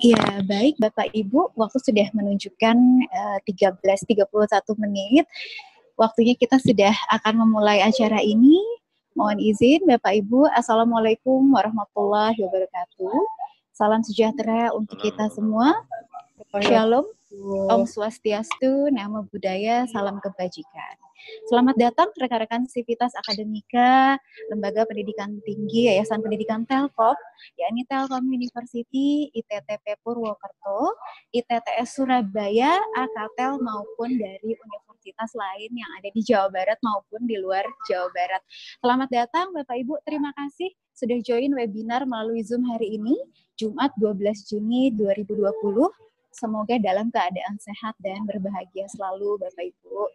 Ya, baik Bapak Ibu, waktu sudah menunjukkan 13.31 menit. Waktunya kita sudah akan memulai acara ini. Mohon izin Bapak Ibu, Assalamualaikum warahmatullahi wabarakatuh. Salam sejahtera untuk kita semua. Shalom, Om Swastiastu, Namo Buddhaya, salam kebajikan. Selamat datang rekan-rekan Sivitas Akademika, Lembaga Pendidikan Tinggi Yayasan Pendidikan Telkom, yakni Telkom University, ITTP Purwokerto, ITTS Surabaya, Akatel maupun dari universitas lain yang ada di Jawa Barat maupun di luar Jawa Barat. Selamat datang Bapak Ibu, terima kasih sudah join webinar melalui Zoom hari ini, Jumat 12 Juni 2020. Semoga dalam keadaan sehat dan berbahagia selalu Bapak Ibu.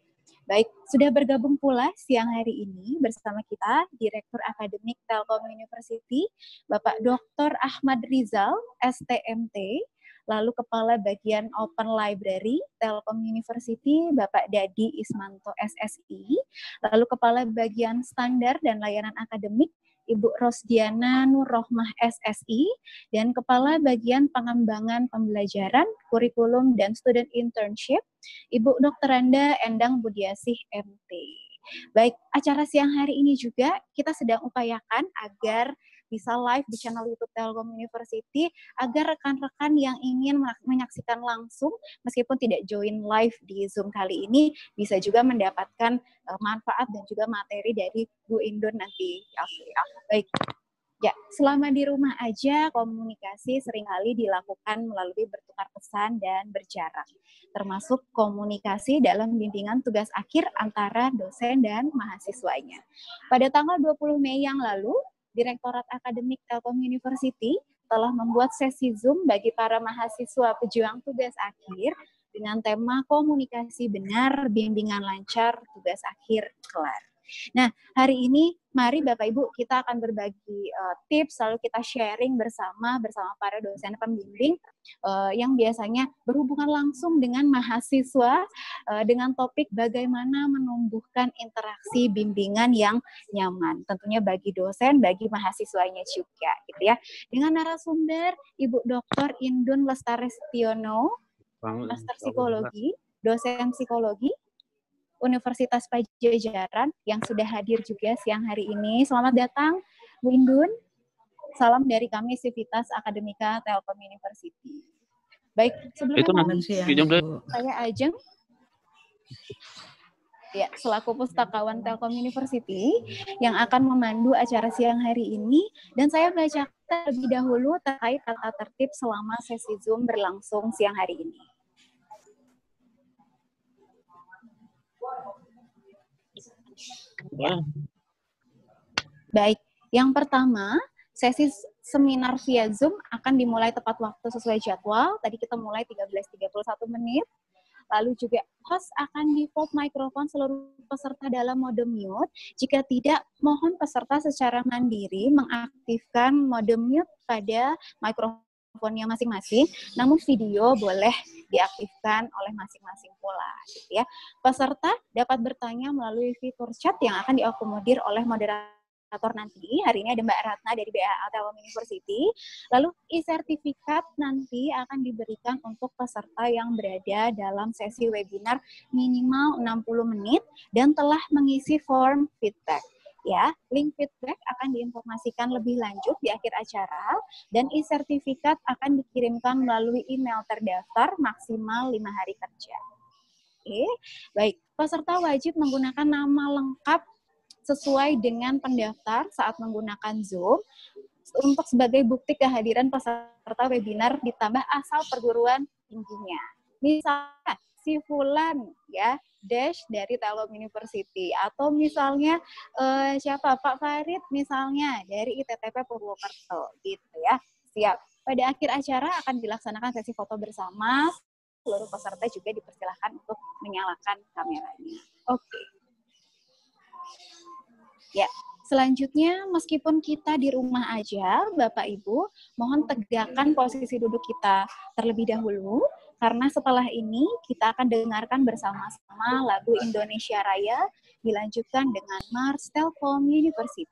Baik, sudah bergabung pula siang hari ini bersama kita Direktur Akademik Telkom University, Bapak Dr. Ahmad Rizal, STMT, lalu Kepala Bagian Open Library Telkom University, Bapak Dadi Ismanto, SSI, lalu Kepala Bagian Standar dan Layanan Akademik, Ibu Rosdiana Nurrohmah SSI, dan Kepala Bagian Pengembangan Pembelajaran, Kurikulum, dan Student Internship, Ibu Dr. Randa Endang Budiasih MT. Baik, acara siang hari ini juga kita sedang upayakan agar bisa live di channel YouTube Telkom University, agar rekan-rekan yang ingin menyaksikan langsung, meskipun tidak join live di Zoom kali ini, bisa juga mendapatkan manfaat dan juga materi dari Bu Indun nanti. Baik. Ya, selama di rumah aja komunikasi seringkali dilakukan melalui bertukar pesan dan berjarak, termasuk komunikasi dalam bimbingan tugas akhir antara dosen dan mahasiswanya. Pada tanggal 20 Mei yang lalu, Direktorat Akademik Telkom University telah membuat sesi Zoom bagi para mahasiswa pejuang tugas akhir dengan tema komunikasi benar, bimbingan lancar, tugas akhir kelar. Nah, hari ini mari Bapak Ibu kita akan berbagi tips, lalu kita sharing bersama para dosen pembimbing yang biasanya berhubungan langsung dengan mahasiswa dengan topik bagaimana menumbuhkan interaksi bimbingan yang nyaman, tentunya bagi dosen, bagi mahasiswanya juga, gitu ya. Dengan narasumber Ibu Dr. Indun Lestarestiono, Master Psikologi, dosen psikologi Universitas Pajajaran yang sudah hadir juga siang hari ini. Selamat datang, Bu Indun. Salam dari kami Sivitas Akademika Telkom University. Baik, sebelumnya saya Ajeng, ya, selaku pustakawan Telkom University yang akan memandu acara siang hari ini, dan saya bacakan terlebih dahulu terkait tata tertib selama sesi Zoom berlangsung siang hari ini. Baik, yang pertama, sesi seminar via Zoom akan dimulai tepat waktu sesuai jadwal. Tadi kita mulai 13.31 menit. Lalu juga host akan di-mute mikrofon seluruh peserta dalam mode mute. Jika tidak, mohon peserta secara mandiri mengaktifkan mode mute pada mikrofonnya masing-masing, namun video boleh diaktifkan oleh masing-masing pula, gitu ya. Peserta dapat bertanya melalui fitur chat yang akan diakomodir oleh moderator nanti. Hari ini ada Mbak Ratna dari BAA Telkom University. Lalu e-sertifikat nanti akan diberikan untuk peserta yang berada dalam sesi webinar minimal 60 menit dan telah mengisi form feedback. Ya, link feedback akan diinformasikan lebih lanjut di akhir acara, dan e-sertifikat akan dikirimkan melalui email terdaftar maksimal 5 hari kerja. Oke, baik. Peserta wajib menggunakan nama lengkap sesuai dengan pendaftar saat menggunakan Zoom untuk sebagai bukti kehadiran peserta webinar ditambah asal perguruan tingginya. Misalnya, si Fulan, ya, dash dari Telkom University, atau misalnya siapa, Pak Farid misalnya dari ITTP Purwokerto, gitu ya. Siap. Pada akhir acara akan dilaksanakan sesi foto bersama, seluruh peserta juga dipersilahkan untuk menyalakan kameranya. Oke. Ya, selanjutnya meskipun kita di rumah aja, Bapak Ibu, mohon tegakkan posisi duduk kita terlebih dahulu, karena setelah ini kita akan dengarkan bersama-sama lagu Indonesia Raya, dilanjutkan dengan Mars Telkom University.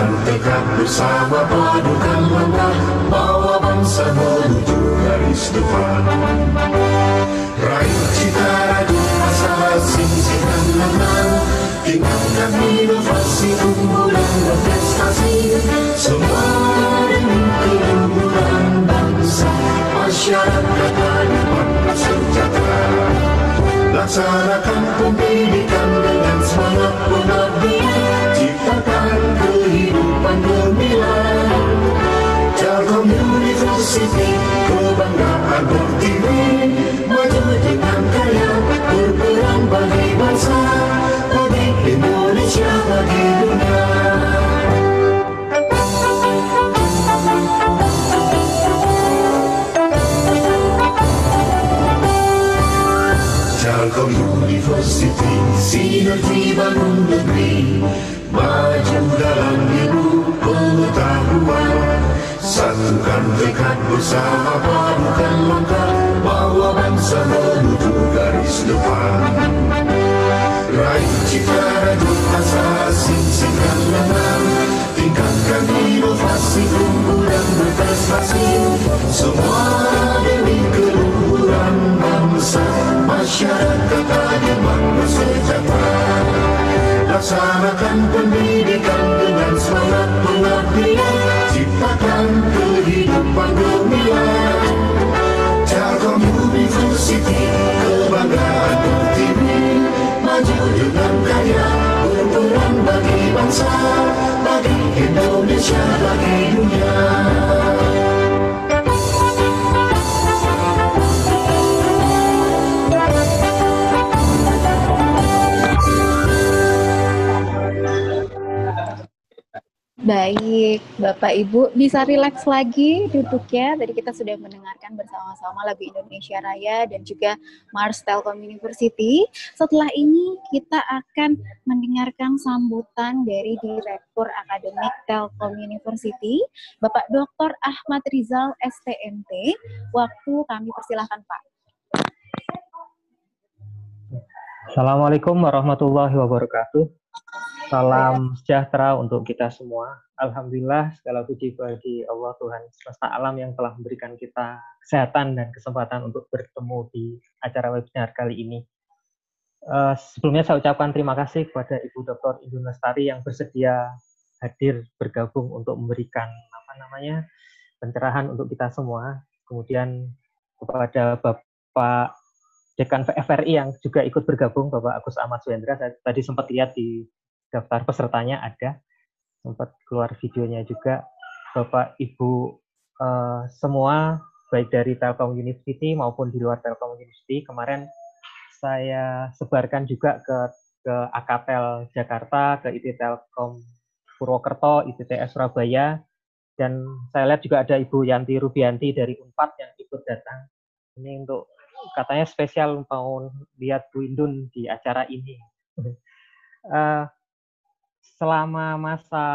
Satukan tekad bersama, padukan langkah, bawa bangsa menuju garis depan. Raih cita radu asa, singkirkan menang, tingkatkan inovasi, unggulan berprestasi, semua demi keluhuran bangsa, masyarakat adil sejahtera. Laksanakan pendidikan dengan semangat pengabdian, ciptakan kehidupan gemilang. Telkom University, kebanggaan Pertiwi, maju dengan karya, berperan bagi bangsa, bagi Indonesia, bagi dunia. Telkom University, sinergi bangun negeri, maju dalam ilmu pengetahuan. Satukan tekad bersama, padukan langkah, bawa bangsa menuju garis depan. Raih cita radu asa, singkirkan menang, tingkatkan inovasi, unggulan berprestasi, semua demi keluhuran bangsa, masyarakat adil makmur sejahtera. Laksanakan pendidikan dengan semangat pengabdian, ciptakan kehidupan gemilang. Telkom University, kebanggaan Pertiwi, maju dengan karya, berperan bagi bangsa, bagi Indonesia, bagi dunia. Baik, Bapak Ibu bisa rileks lagi duduknya. Tadi kita sudah mendengarkan bersama-sama lagu Indonesia Raya dan juga Mars Telkom University. Setelah ini kita akan mendengarkan sambutan dari Direktur Akademik Telkom University, Bapak Dr. Ahmad Rizal STMT. Waktu kami persilahkan, Pak. Assalamualaikum warahmatullahi wabarakatuh. Salam sejahtera untuk kita semua. Alhamdulillah, segala puji bagi Allah Tuhan semesta alam yang telah memberikan kita kesehatan dan kesempatan untuk bertemu di acara webinar kali ini. Sebelumnya saya ucapkan terima kasih kepada Ibu Dr. Indun Lestari yang bersedia hadir bergabung untuk memberikan pencerahan untuk kita semua. Kemudian kepada Bapak Dekan FRI yang juga ikut bergabung, Bapak Agus Ahmad Suhendra. Saya tadi sempat lihat di daftar pesertanya ada, sempat keluar videonya juga. Bapak Ibu semua, baik dari Telkom University maupun di luar Telkom University, kemarin saya sebarkan juga ke Akatel Jakarta, ke IT Telkom Purwokerto, ITTS Surabaya, dan saya lihat juga ada Ibu Yanti Rubianti dari Unpad yang ikut datang. Ini untuk katanya spesial mau lihat Bu Indun di acara ini. Selama masa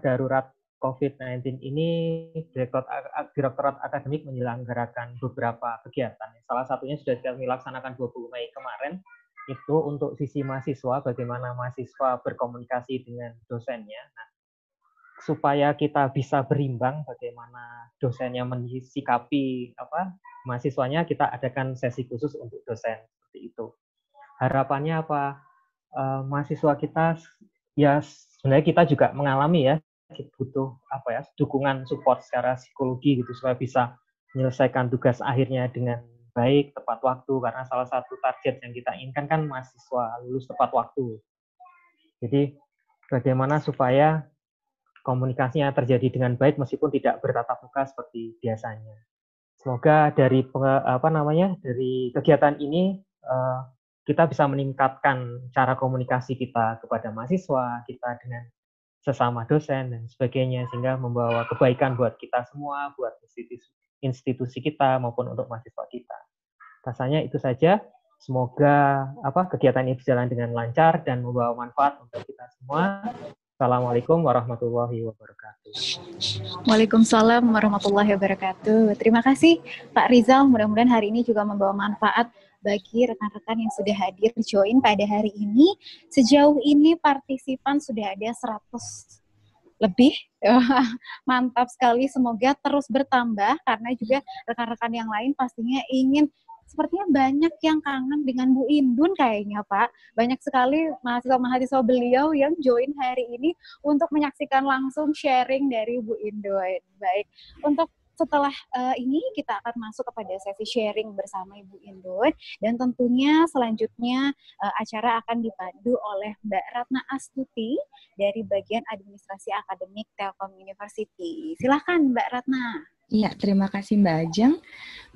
darurat COVID-19 ini, Direktorat Akademik menyelenggarakan beberapa kegiatan. Salah satunya sudah kami laksanakan 20 Mei kemarin, itu untuk sisi mahasiswa, bagaimana mahasiswa berkomunikasi dengan dosennya. Nah, supaya kita bisa berimbang bagaimana dosennya mensikapi mahasiswanya, kita adakan sesi khusus untuk dosen seperti itu. Harapannya apa? Mahasiswa kita ya sebenarnya kita juga mengalami ya, butuh dukungan support secara psikologi gitu supaya bisa menyelesaikan tugas akhirnya dengan baik, tepat waktu, karena salah satu target yang kita inginkan kan mahasiswa lulus tepat waktu. Jadi bagaimana supaya komunikasinya terjadi dengan baik meskipun tidak bertatap muka seperti biasanya. Semoga dari dari kegiatan ini kita bisa meningkatkan cara komunikasi kita kepada mahasiswa, kita dengan sesama dosen dan sebagainya, sehingga membawa kebaikan buat kita semua, buat institusi kita maupun untuk mahasiswa kita. Rasanya itu saja. Semoga kegiatan ini berjalan dengan lancar dan membawa manfaat untuk kita semua. Assalamualaikum warahmatullahi wabarakatuh. Waalaikumsalam warahmatullahi wabarakatuh. Terima kasih Pak Rizal. Mudah-mudahan hari ini juga membawa manfaat bagi rekan-rekan yang sudah hadir join pada hari ini. Sejauh ini partisipan sudah ada 100 lebih. Mantap sekali, semoga terus bertambah karena juga rekan-rekan yang lain pastinya ingin, sepertinya banyak yang kangen dengan Bu Indun kayaknya Pak. Banyak sekali mahasiswa-mahasiswa beliau yang join hari ini untuk menyaksikan langsung sharing dari Bu Indun. Baik, untuk setelah ini kita akan masuk kepada sesi sharing bersama Ibu Indun, dan tentunya selanjutnya acara akan dipandu oleh Mbak Ratna Astuti dari bagian administrasi akademik Telkom University. Silakan Mbak Ratna. Iya, terima kasih Mbak Ajeng.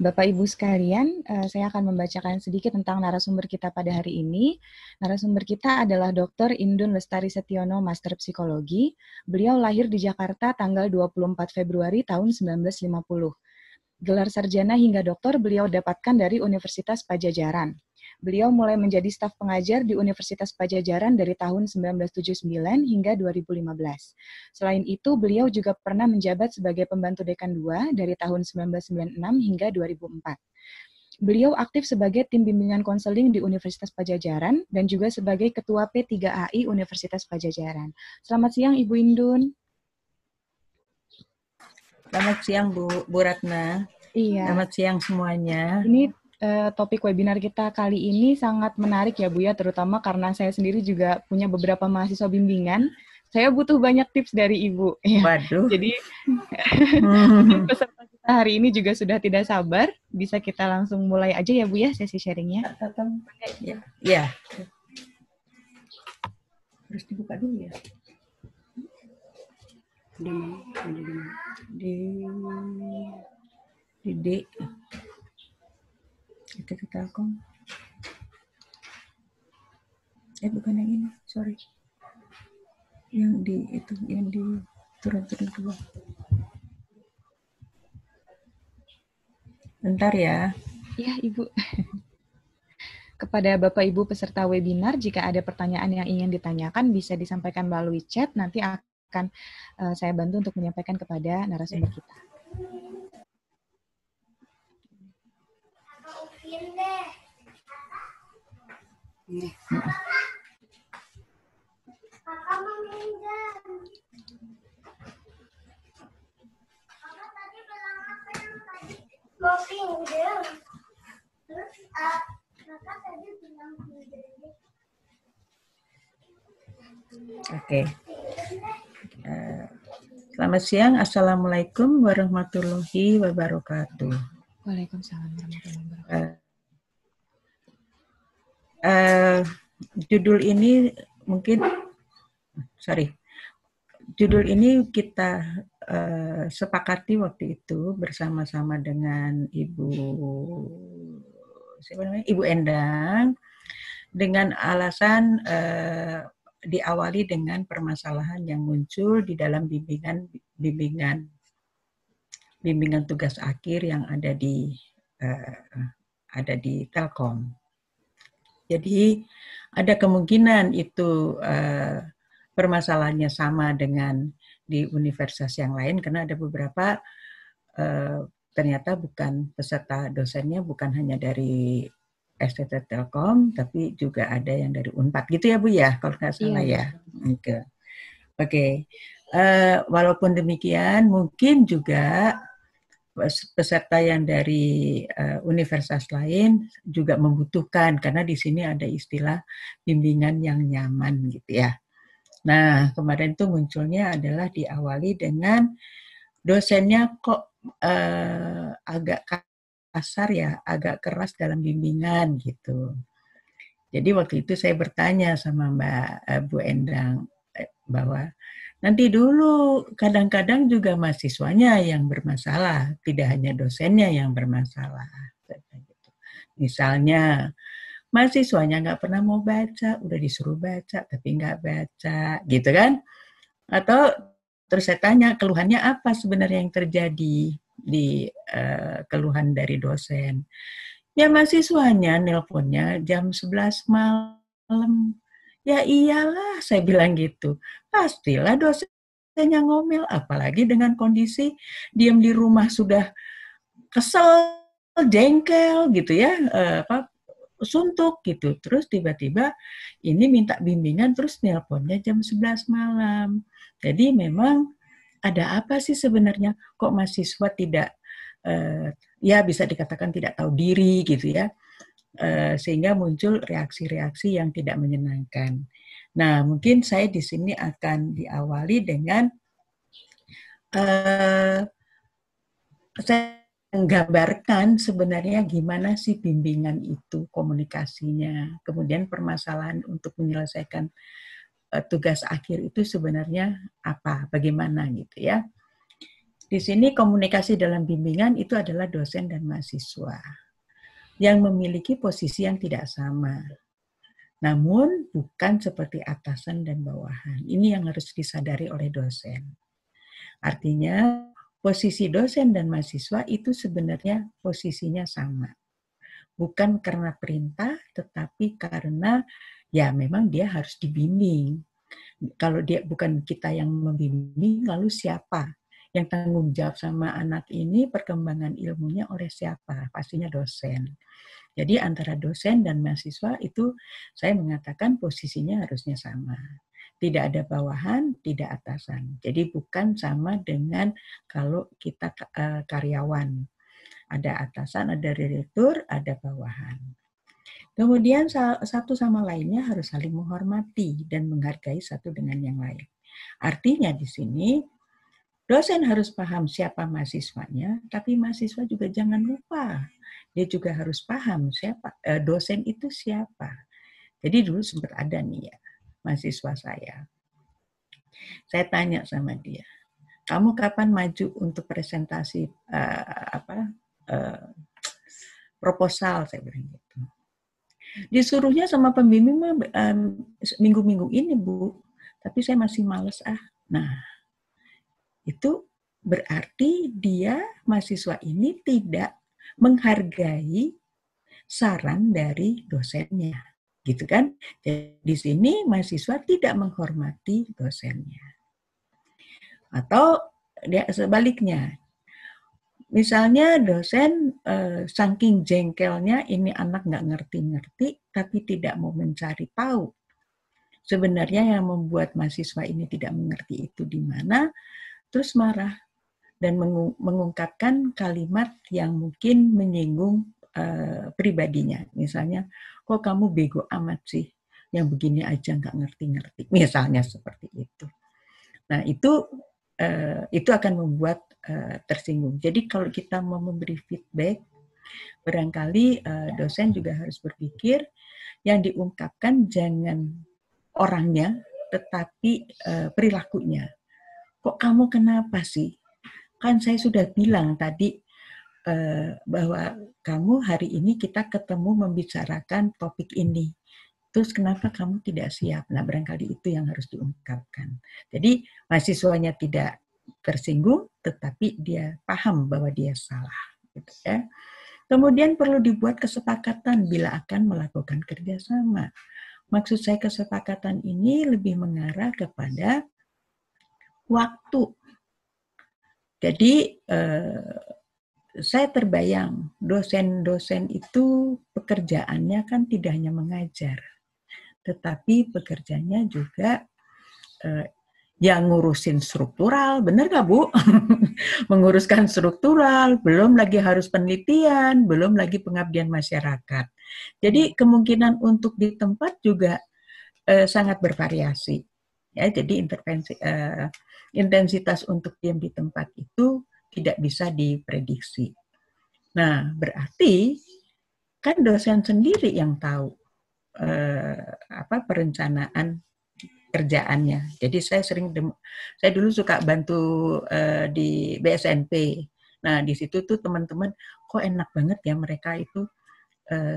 Bapak Ibu sekalian, saya akan membacakan sedikit tentang narasumber kita pada hari ini. Narasumber kita adalah Dr. Indun Lestari Setiono, Master Psikologi. Beliau lahir di Jakarta tanggal 24 Februari tahun 1950. Gelar sarjana hingga doktor beliau dapatkan dari Universitas Padjadjaran. Beliau mulai menjadi staf pengajar di Universitas Padjadjaran dari tahun 1979 hingga 2015. Selain itu, beliau juga pernah menjabat sebagai pembantu dekan 2 dari tahun 1996 hingga 2004. Beliau aktif sebagai tim bimbingan konseling di Universitas Padjadjaran dan juga sebagai ketua P3AI Universitas Padjadjaran. Selamat siang Ibu Indun. Selamat siang Bu Ratna. Iya. Selamat siang semuanya. Ini topik webinar kita kali ini sangat menarik ya Bu ya, terutama karena saya sendiri juga punya beberapa mahasiswa bimbingan. Saya butuh banyak tips dari Ibu. Waduh. Jadi peserta kita hari ini juga sudah tidak sabar. Bisa kita langsung mulai aja ya Bu ya sesi sharingnya. Ya. Harus dibuka dulu ya. Di D. Itu ke Telkom. Bukan yang ini, sorry. Yang di turun-turun ke bawah. Bentar ya. Iya, Ibu. Kepada Bapak Ibu peserta webinar, jika ada pertanyaan yang ingin ditanyakan bisa disampaikan melalui chat, nanti akan saya bantu untuk menyampaikan kepada narasumber kita. Oke. Selamat siang. Assalamualaikum warahmatullahi wabarakatuh. Waalaikumsalam warahmatullahi wabarakatuh. Judul ini kita sepakati waktu itu bersama-sama dengan Ibu Endang dengan alasan diawali dengan permasalahan yang muncul di dalam bimbingan tugas akhir yang ada di Telkom. Jadi ada kemungkinan itu permasalahannya sama dengan di universitas yang lain karena ada beberapa ternyata bukan peserta dosennya bukan hanya dari STT Telkom tapi juga ada yang dari Unpad gitu ya Bu ya kalau nggak salah ya. Oke. Walaupun demikian mungkin juga peserta yang dari universitas lain juga membutuhkan karena di sini ada istilah bimbingan yang nyaman gitu ya. Nah, kemarin tuh munculnya adalah diawali dengan dosennya kok agak kasar ya, agak keras dalam bimbingan gitu. Jadi waktu itu saya bertanya sama Bu Endang bahwa nanti dulu kadang-kadang juga mahasiswanya yang bermasalah, tidak hanya dosennya yang bermasalah. Misalnya mahasiswanya nggak pernah mau baca, udah disuruh baca tapi nggak baca, gitu kan? Atau terus saya tanya keluhannya apa sebenarnya yang terjadi di keluhan dari dosen? Ya mahasiswanya nelponnya jam 11 malam. Ya iyalah, saya bilang gitu. Pastilah dosennya ngomel, apalagi dengan kondisi diam di rumah sudah kesel, jengkel gitu ya, suntuk gitu. Terus tiba-tiba ini minta bimbingan terus nelponnya jam 11 malam. Jadi memang ada apa sih sebenarnya? Kok mahasiswa tidak, ya bisa dikatakan tidak tahu diri gitu ya, sehingga muncul reaksi-reaksi yang tidak menyenangkan. Nah, mungkin saya di sini akan diawali dengan saya menggambarkan sebenarnya gimana sih bimbingan itu, komunikasinya, kemudian permasalahan untuk menyelesaikan tugas akhir itu sebenarnya apa, bagaimana gitu ya. Di sini komunikasi dalam bimbingan itu adalah dosen dan mahasiswa yang memiliki posisi yang tidak sama. Namun bukan seperti atasan dan bawahan. Ini yang harus disadari oleh dosen. Artinya posisi dosen dan mahasiswa itu sebenarnya posisinya sama. Bukan karena perintah, tetapi karena ya memang dia harus dibimbing. Kalau dia bukan kita yang membimbing, lalu siapa yang tanggung jawab sama anak ini, perkembangan ilmunya oleh siapa? Pastinya dosen. Jadi antara dosen dan mahasiswa itu saya mengatakan posisinya harusnya sama. Tidak ada bawahan, tidak atasan. Jadi bukan sama dengan kalau kita karyawan. Ada atasan, ada direktur, ada bawahan. Kemudian satu sama lainnya harus saling menghormati dan menghargai satu dengan yang lain. Artinya di sini dosen harus paham siapa mahasiswanya, tapi mahasiswa juga jangan lupa. Dia juga harus paham siapa dosen itu siapa. Jadi dulu sempat ada nih ya, mahasiswa saya. Saya tanya sama dia, kamu kapan maju untuk presentasi proposal, saya bilang gitu. Disuruhnya sama pembimbing minggu-minggu ini, Bu. Tapi saya masih males Nah, itu berarti dia, mahasiswa ini tidak menghargai saran dari dosennya. Gitu kan? Jadi di sini mahasiswa tidak menghormati dosennya. Atau dia sebaliknya. Misalnya dosen saking jengkelnya ini anak nggak ngerti-ngerti, tapi tidak mau mencari tahu. Sebenarnya yang membuat mahasiswa ini tidak mengerti itu di mana, terus marah dan mengungkapkan kalimat yang mungkin menyinggung pribadinya. Misalnya, kok kamu bego amat sih, yang begini aja nggak ngerti-ngerti. Misalnya seperti itu. Nah itu akan membuat tersinggung. Jadi kalau kita mau memberi feedback, barangkali dosen juga harus berpikir yang diungkapkan jangan orangnya, tetapi perilakunya. Kok kamu kenapa sih? Kan saya sudah bilang tadi bahwa kamu hari ini kita ketemu membicarakan topik ini. Terus kenapa kamu tidak siap? Nah, barangkali itu yang harus diungkapkan. Jadi mahasiswanya tidak tersinggung, tetapi dia paham bahwa dia salah. Gitu ya. Kemudian perlu dibuat kesepakatan bila akan melakukan kerjasama. Maksud saya kesepakatan ini lebih mengarah kepada waktu. Jadi saya terbayang dosen-dosen itu pekerjaannya kan tidak hanya mengajar, tetapi pekerjaannya juga yang ngurusin struktural, benar nggak Bu? Menguruskan struktural, belum lagi harus penelitian, belum lagi pengabdian masyarakat. Jadi kemungkinan untuk di tempat juga sangat bervariasi. Ya, jadi intensitas untuk diam di tempat itu tidak bisa diprediksi. Nah, berarti kan dosen sendiri yang tahu perencanaan kerjaannya. Jadi saya dulu suka bantu di BSNP. Nah, di situ tuh teman-teman kok enak banget ya mereka itu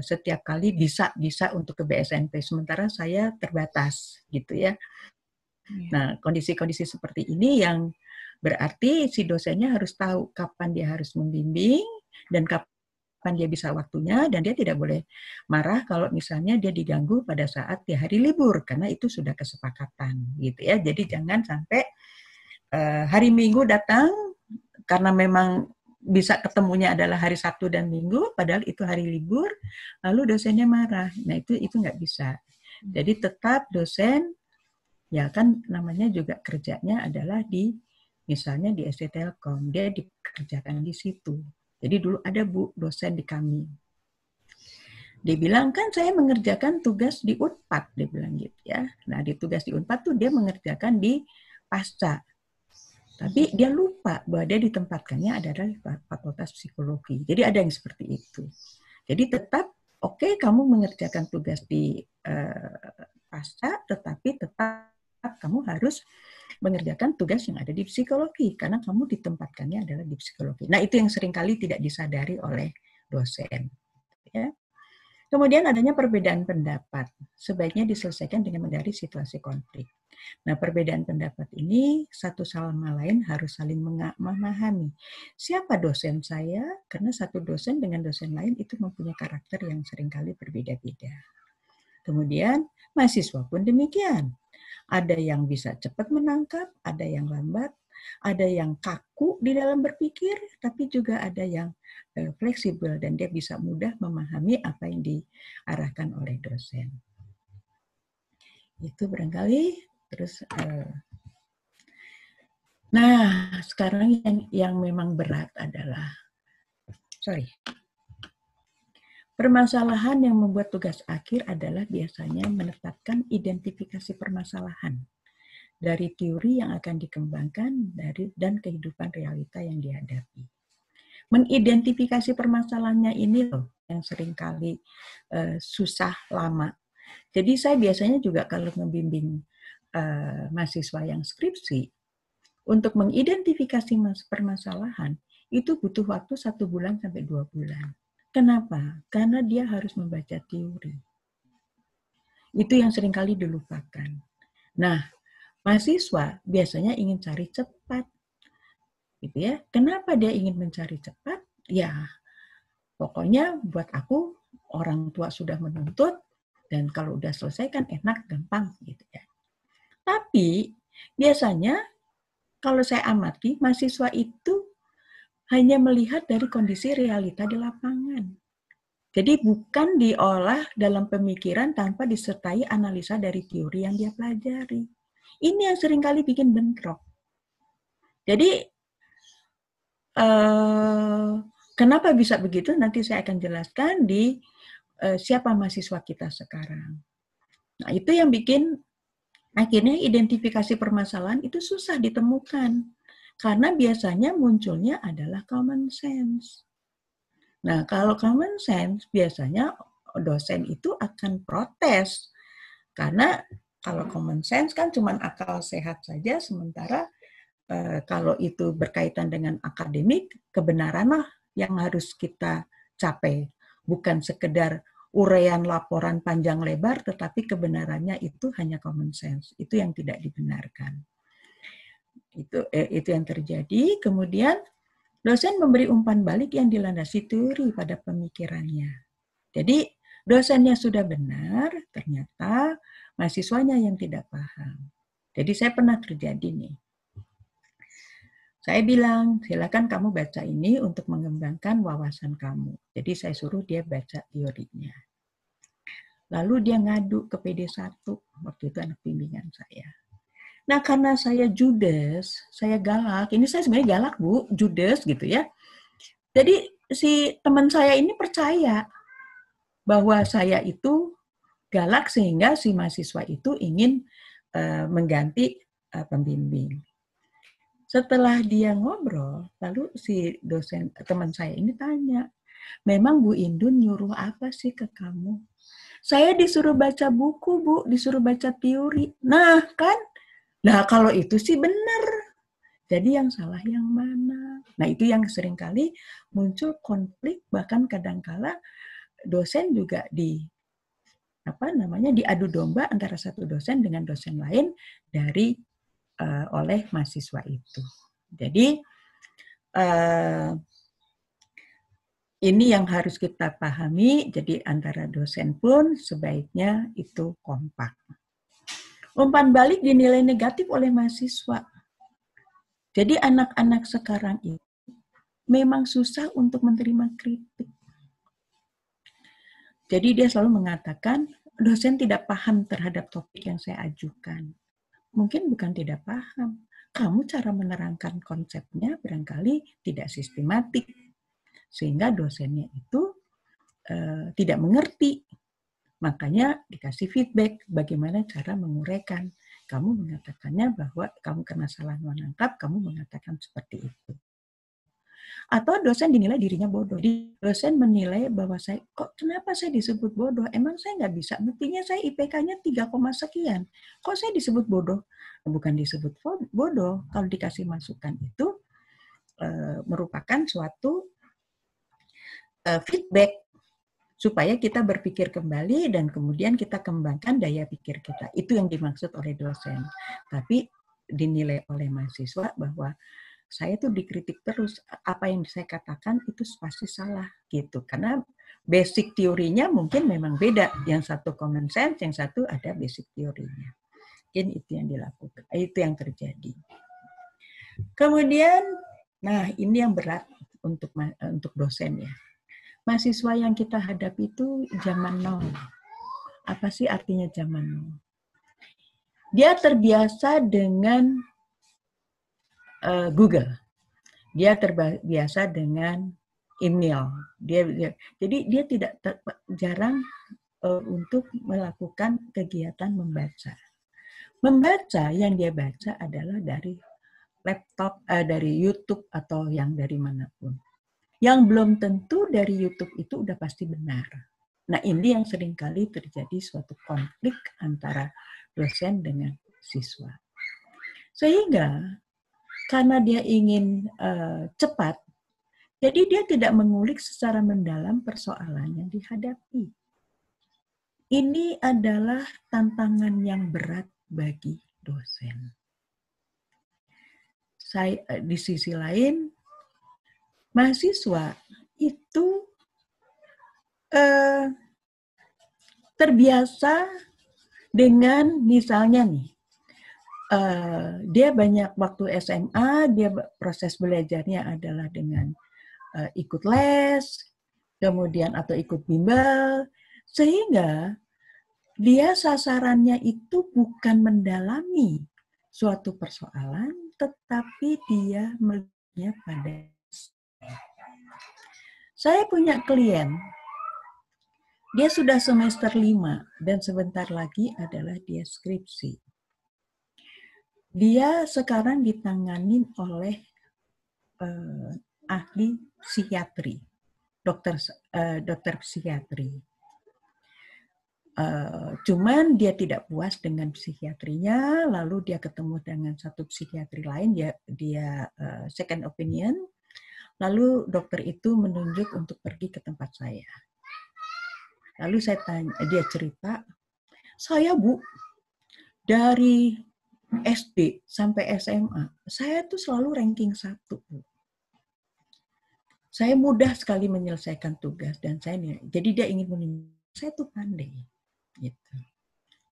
setiap kali bisa untuk ke BSNP, sementara saya terbatas gitu ya. Nah, kondisi-kondisi seperti ini yang berarti si dosennya harus tahu kapan dia harus membimbing dan kapan dia bisa waktunya, dan dia tidak boleh marah kalau misalnya dia diganggu pada saat di hari libur, karena itu sudah kesepakatan gitu ya. Jadi jangan sampai hari Minggu datang karena memang bisa ketemunya adalah hari Sabtu dan Minggu, padahal itu hari libur, lalu dosennya marah. Nah itu nggak bisa. Jadi tetap dosen Ya kan namanya juga kerjanya adalah misalnya di ST Telkom, dia dikerjakan di situ. Jadi dulu ada Bu dosen di kami. Dia bilang, kan saya mengerjakan tugas di Unpad, dia bilang gitu ya. Nah, di tugas di Unpad tuh dia mengerjakan di Pasca. Tapi dia lupa bahwa dia ditempatkannya adalah Fakultas Psikologi. Jadi ada yang seperti itu. Jadi tetap, oke, kamu mengerjakan tugas di Pasca, tetapi tetap kamu harus mengerjakan tugas yang ada di psikologi, karena kamu ditempatkannya adalah di psikologi. Nah, itu yang seringkali tidak disadari oleh dosen. Ya. Kemudian adanya perbedaan pendapat, sebaiknya diselesaikan dengan menghindari situasi konflik. Nah, perbedaan pendapat ini satu sama lain harus saling memahami. Siapa dosen saya? Karena satu dosen dengan dosen lain itu mempunyai karakter yang seringkali berbeda-beda. Kemudian mahasiswa pun demikian. Ada yang bisa cepat menangkap, ada yang lambat, ada yang kaku di dalam berpikir, tapi juga ada yang fleksibel dan dia bisa mudah memahami apa yang diarahkan oleh dosen. Itu barangkali. Terus, nah sekarang yang memang berat adalah, permasalahan yang membuat tugas akhir adalah biasanya menetapkan identifikasi permasalahan dari teori yang akan dikembangkan dan kehidupan realita yang dihadapi. Mengidentifikasi permasalahannya ini loh yang seringkali susah, lama. Jadi saya biasanya juga kalau membimbing mahasiswa yang skripsi, untuk mengidentifikasi permasalahan itu butuh waktu 1 bulan sampai 2 bulan. Kenapa? Karena dia harus membaca teori. Itu yang seringkali dilupakan. Nah, mahasiswa biasanya ingin cari cepat. Gitu ya. Kenapa dia ingin mencari cepat? Ya, pokoknya buat aku orang tua sudah menuntut dan kalau udah selesai kan enak, gampang gitu ya. Tapi biasanya kalau saya amati mahasiswa itu hanya melihat dari kondisi realita di lapangan. Jadi bukan diolah dalam pemikiran tanpa disertai analisa dari teori yang dia pelajari. Ini yang seringkali bikin bentrok. Jadi kenapa bisa begitu? Nanti saya akan jelaskan di siapa mahasiswa kita sekarang. Nah, itu yang bikin akhirnya identifikasi permasalahan itu susah ditemukan. Karena biasanya munculnya adalah common sense. Nah, kalau common sense biasanya dosen itu akan protes. Karena kalau common sense kan cuma akal sehat saja, sementara kalau itu berkaitan dengan akademik, kebenaranlah yang harus kita capai. Bukan sekedar uraian laporan panjang lebar, tetapi kebenarannya itu hanya common sense. Itu yang tidak dibenarkan. Itu yang terjadi. Kemudian dosen memberi umpan balik yang dilandasi teori pada pemikirannya. Jadi dosennya sudah benar, ternyata mahasiswanya yang tidak paham. Jadi saya pernah terjadi nih. Saya bilang, silakan kamu baca ini untuk mengembangkan wawasan kamu. Jadi saya suruh dia baca teorinya. Lalu dia ngadu ke PD1, waktu itu anak bimbingan saya. Nah, karena saya judes, saya galak. Ini saya sebenarnya galak, Bu, judes gitu ya. Jadi si teman saya ini percaya bahwa saya itu galak sehingga si mahasiswa itu ingin mengganti pembimbing. Setelah dia ngobrol, lalu si dosen teman saya ini tanya, memang Bu Indun nyuruh apa sih ke kamu? Saya disuruh baca buku, Bu, disuruh baca teori. Nah, kan? Nah, kalau itu sih benar. Jadi yang salah yang mana? Nah, itu yang seringkali muncul konflik, bahkan kadangkala dosen juga diadu domba antara satu dosen dengan dosen lain oleh mahasiswa itu. Jadi ini yang harus kita pahami. Jadi antara dosen pun sebaiknya itu kompak. Umpan balik dinilai negatif oleh mahasiswa. Jadi anak-anak sekarang ini memang susah untuk menerima kritik. Jadi dia selalu mengatakan, dosen tidak paham terhadap topik yang saya ajukan. mungkin bukan tidak paham. Kamu cara menerangkan konsepnya barangkali tidak sistematik. Sehingga dosennya itu tidak mengerti. Makanya dikasih feedback bagaimana cara menguraikan. Kamu mengatakannya bahwa kamu karena salah menangkap, kamu mengatakan seperti itu. Atau dosen dinilai dirinya bodoh. Dosen menilai bahwa kenapa saya disebut bodoh? Emang saya nggak bisa. Buktinya saya IPK-nya 3, sekian. Kok saya disebut bodoh? Bukan disebut bodoh. Kalau dikasih masukan itu merupakan suatu feedback supaya kita berpikir kembali dan kemudian kita kembangkan daya pikir kita. Itu yang dimaksud oleh dosen. Tapi dinilai oleh mahasiswa bahwa saya tuh dikritik terus, apa yang saya katakan itu pasti salah gitu. Karena basic teorinya mungkin memang beda. Yang satu common sense, yang satu ada basic teorinya. Mungkin itu yang dilakukan, itu yang terjadi. Kemudian, nah ini yang berat untuk dosen ya. Mahasiswa yang kita hadapi itu zaman now. Apa sih artinya zaman now? Dia terbiasa dengan Google. Dia terbiasa dengan email. Jadi dia tidak jarang untuk melakukan kegiatan membaca. Membaca yang dia baca adalah dari laptop, dari YouTube atau yang dari manapun. Yang belum tentu dari YouTube itu udah pasti benar. Nah ini yang seringkali terjadi suatu konflik antara dosen dengan siswa. Sehingga karena dia ingin cepat, jadi dia tidak mengulik secara mendalam persoalan yang dihadapi. Ini adalah tantangan yang berat bagi dosen. Di sisi lain, mahasiswa itu terbiasa dengan misalnya nih, dia banyak waktu SMA, dia proses belajarnya adalah dengan ikut les, kemudian atau ikut bimbel, sehingga dia sasarannya itu bukan mendalami suatu persoalan, tetapi dia melihatnya pada. Saya punya klien, dia sudah semester 5 dan sebentar lagi adalah dia skripsi. Dia sekarang ditangani oleh ahli psikiatri, dokter psikiatri. Cuman dia tidak puas dengan psikiatrinya, lalu dia ketemu dengan satu psikiatri lain, dia second opinion, lalu dokter itu menunjuk untuk pergi ke tempat saya. Lalu saya tanya, dia cerita, saya Bu, dari SD sampai SMA, saya tuh selalu ranking 1 Bu. Saya mudah sekali menyelesaikan tugas dan jadi dia ingin menunjuk, saya tuh pandai. Gitu.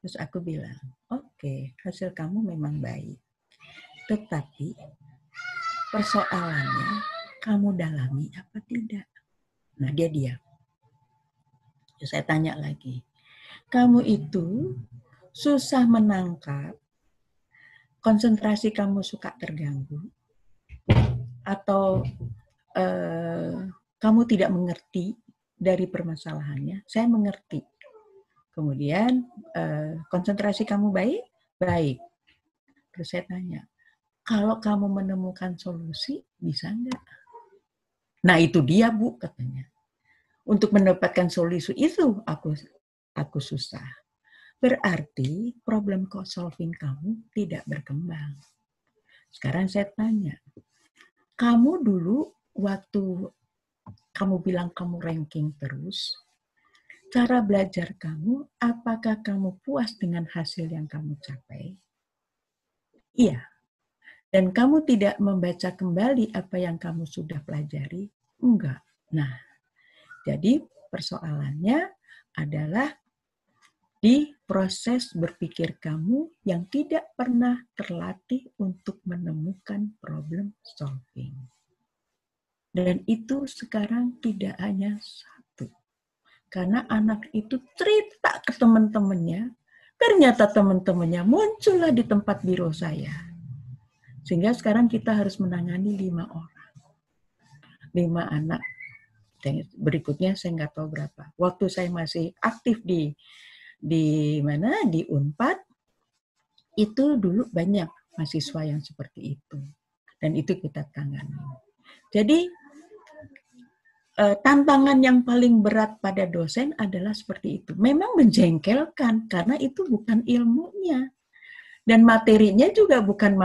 Terus aku bilang, oke, hasil kamu memang baik. Tetapi persoalannya kamu dalami apa tidak? Nah, dia diam. Terus saya tanya lagi, kamu itu susah menangkap, konsentrasi kamu suka terganggu, atau kamu tidak mengerti dari permasalahannya? Saya mengerti. Kemudian konsentrasi kamu baik? Baik. Terus saya tanya, kalau kamu menemukan solusi, bisa enggak? Nah itu dia Bu, katanya. Untuk mendapatkan solusi itu aku susah. Berarti problem solving kamu tidak berkembang. Sekarang saya tanya, kamu dulu waktu kamu bilang kamu ranking terus, cara belajar kamu, apakah kamu puas dengan hasil yang kamu capai? Iya. Dan kamu tidak membaca kembali apa yang kamu sudah pelajari? Enggak. Nah, jadi persoalannya adalah di proses berpikir kamu yang tidak pernah terlatih untuk menemukan problem solving. Dan itu sekarang tidak hanya satu. Karena anak itu cerita ke teman-temannya, Ternyata teman-temannya muncullah di tempat biro saya. Sehingga sekarang kita harus menangani 5 orang. 5 anak. Dan berikutnya saya nggak tahu berapa. Waktu saya masih aktif di mana? Di Unpad, itu dulu banyak mahasiswa yang seperti itu. Dan itu kita tangani. Jadi, tantangan yang paling berat pada dosen adalah seperti itu. Memang menjengkelkan, karena itu bukan ilmunya. Dan materinya juga bukan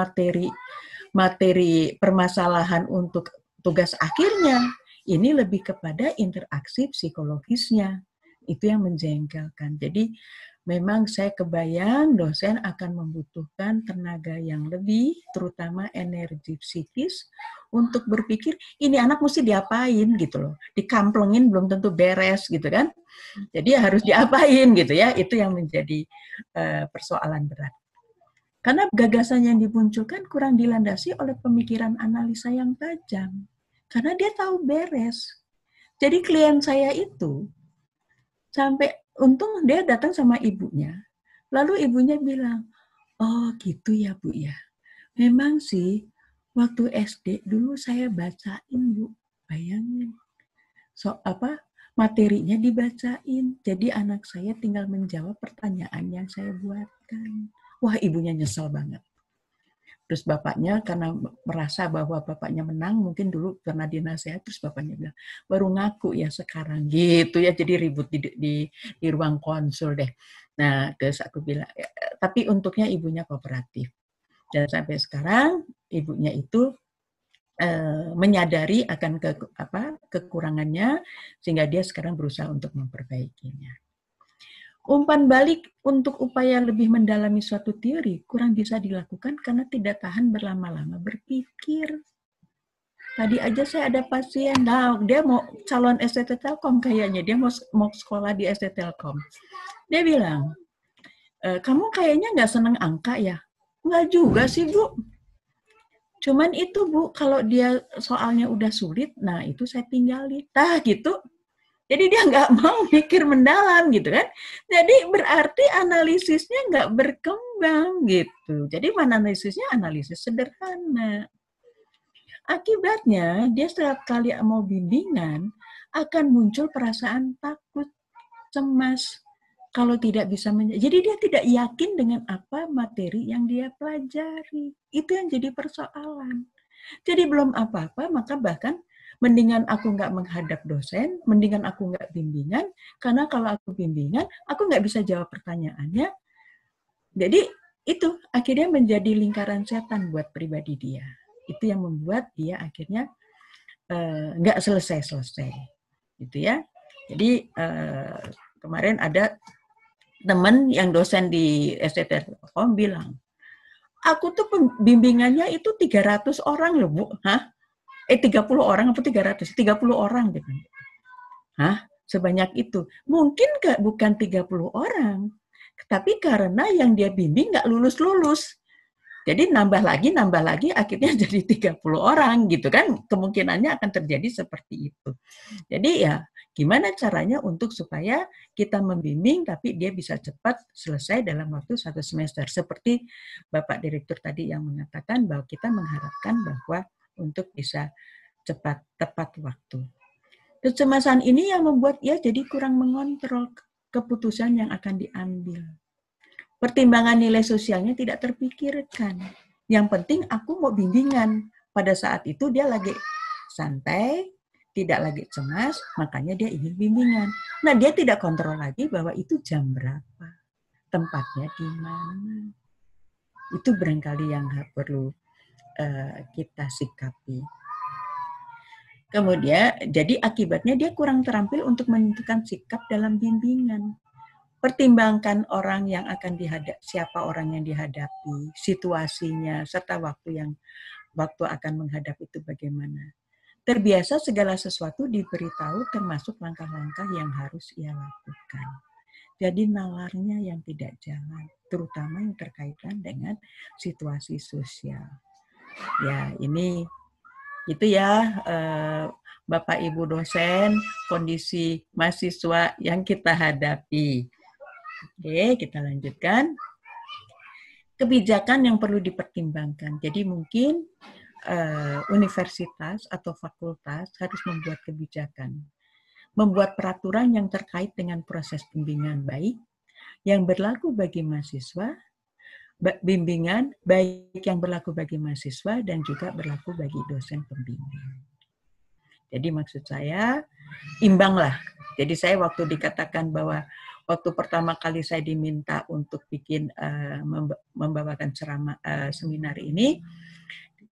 materi permasalahan untuk tugas akhirnya. Ini lebih kepada interaksi psikologisnya. Itu yang menjengkelkan. Jadi memang saya kebayang dosen akan membutuhkan tenaga yang lebih, terutama energi psikis, untuk berpikir, ini anak mesti diapain gitu loh. Dikamplengin belum tentu beres gitu kan. Jadi harus diapain gitu ya. Itu yang menjadi persoalan berat. Karena gagasan yang dimunculkan kurang dilandasi oleh pemikiran analisa yang tajam. Karena dia tahu beres. Jadi klien saya itu, sampai untung dia datang sama ibunya. Lalu ibunya bilang, oh gitu ya Bu ya. Memang sih, waktu SD dulu saya bacain Bu. Bayangin. Materinya dibacain. Jadi anak saya tinggal menjawab pertanyaan yang saya buatkan. Wah, ibunya nyesel banget. Terus bapaknya karena merasa bahwa bapaknya menang, mungkin dulu pernah dinasihat, terus bapaknya bilang, baru ngaku ya sekarang, gitu ya, jadi ribut di ruang konsul deh. Nah, terus aku bilang, tapi untuknya ibunya kooperatif. Dan sampai sekarang, ibunya itu menyadari akan kekurangannya, sehingga dia sekarang berusaha untuk memperbaikinya. Umpan balik untuk upaya lebih mendalami suatu teori kurang bisa dilakukan karena tidak tahan berlama-lama berpikir. Tadi aja saya ada pasien, dia mau calon ST Telkom kayaknya, dia mau sekolah di ST Telkom. Dia bilang, kamu kayaknya nggak seneng angka ya? Nggak juga sih Bu. Cuman itu Bu, kalau dia soalnya udah sulit, nah itu saya tinggalin. Gitu. Jadi dia nggak mau mikir mendalam gitu kan. Jadi berarti analisisnya nggak berkembang gitu. Jadi analisisnya analisis sederhana. Akibatnya dia setiap kali mau bimbingan akan muncul perasaan takut, cemas. Kalau tidak bisa jadi dia tidak yakin dengan apa materi yang dia pelajari. Itu yang jadi persoalan. Jadi belum apa-apa, maka bahkan mendingan aku nggak menghadap dosen, mendingan aku nggak bimbingan, karena kalau aku bimbingan, aku nggak bisa jawab pertanyaannya. Jadi itu akhirnya menjadi lingkaran setan buat pribadi dia. Itu yang membuat dia akhirnya nggak selesai-selesai. Gitu ya. Jadi kemarin ada teman yang dosen di ST Telkom bilang, aku tuh bimbingannya itu 300 orang loh Bu. 30 orang apa 300? 30 orang gitu. Sebanyak itu. Mungkin bukan 30 orang. Tapi karena yang dia bimbing nggak lulus-lulus. Jadi nambah lagi, akhirnya jadi 30 orang gitu kan. Kemungkinannya akan terjadi seperti itu. Jadi ya gimana caranya untuk supaya kita membimbing tapi dia bisa cepat selesai dalam waktu 1 semester. Seperti Bapak Direktur tadi yang mengatakan bahwa kita mengharapkan bahwa untuk bisa cepat, tepat waktu. Kecemasan ini yang membuat ia jadi kurang mengontrol keputusan yang akan diambil. Pertimbangan nilai sosialnya tidak terpikirkan. Yang penting aku mau bimbingan. Pada saat itu dia lagi santai, tidak lagi cemas, makanya dia ingin bimbingan. Nah, dia tidak kontrol lagi bahwa itu jam berapa, tempatnya di mana. Itu barangkali yang perlu kita sikapi. Kemudian, jadi akibatnya dia kurang terampil untuk menentukan sikap dalam bimbingan. Pertimbangkan orang yang akan siapa orang yang dihadapi, situasinya, serta waktu akan menghadap itu bagaimana. Terbiasa segala sesuatu diberitahu termasuk langkah-langkah yang harus ia lakukan. Jadi nalarnya yang tidak jalan, terutama yang terkaitan dengan situasi sosial. Ya, ini itu ya Bapak Ibu dosen, kondisi mahasiswa yang kita hadapi. Oke, kita lanjutkan. Kebijakan yang perlu dipertimbangkan. Jadi mungkin universitas atau fakultas harus membuat kebijakan, membuat peraturan yang terkait dengan proses bimbingan baik yang berlaku bagi mahasiswa, bimbingan baik yang berlaku bagi mahasiswa dan juga berlaku bagi dosen pembimbing. Jadi maksud saya imbanglah. Jadi saya waktu dikatakan bahwa waktu pertama kali saya diminta untuk bikin membawakan ceramah seminar ini,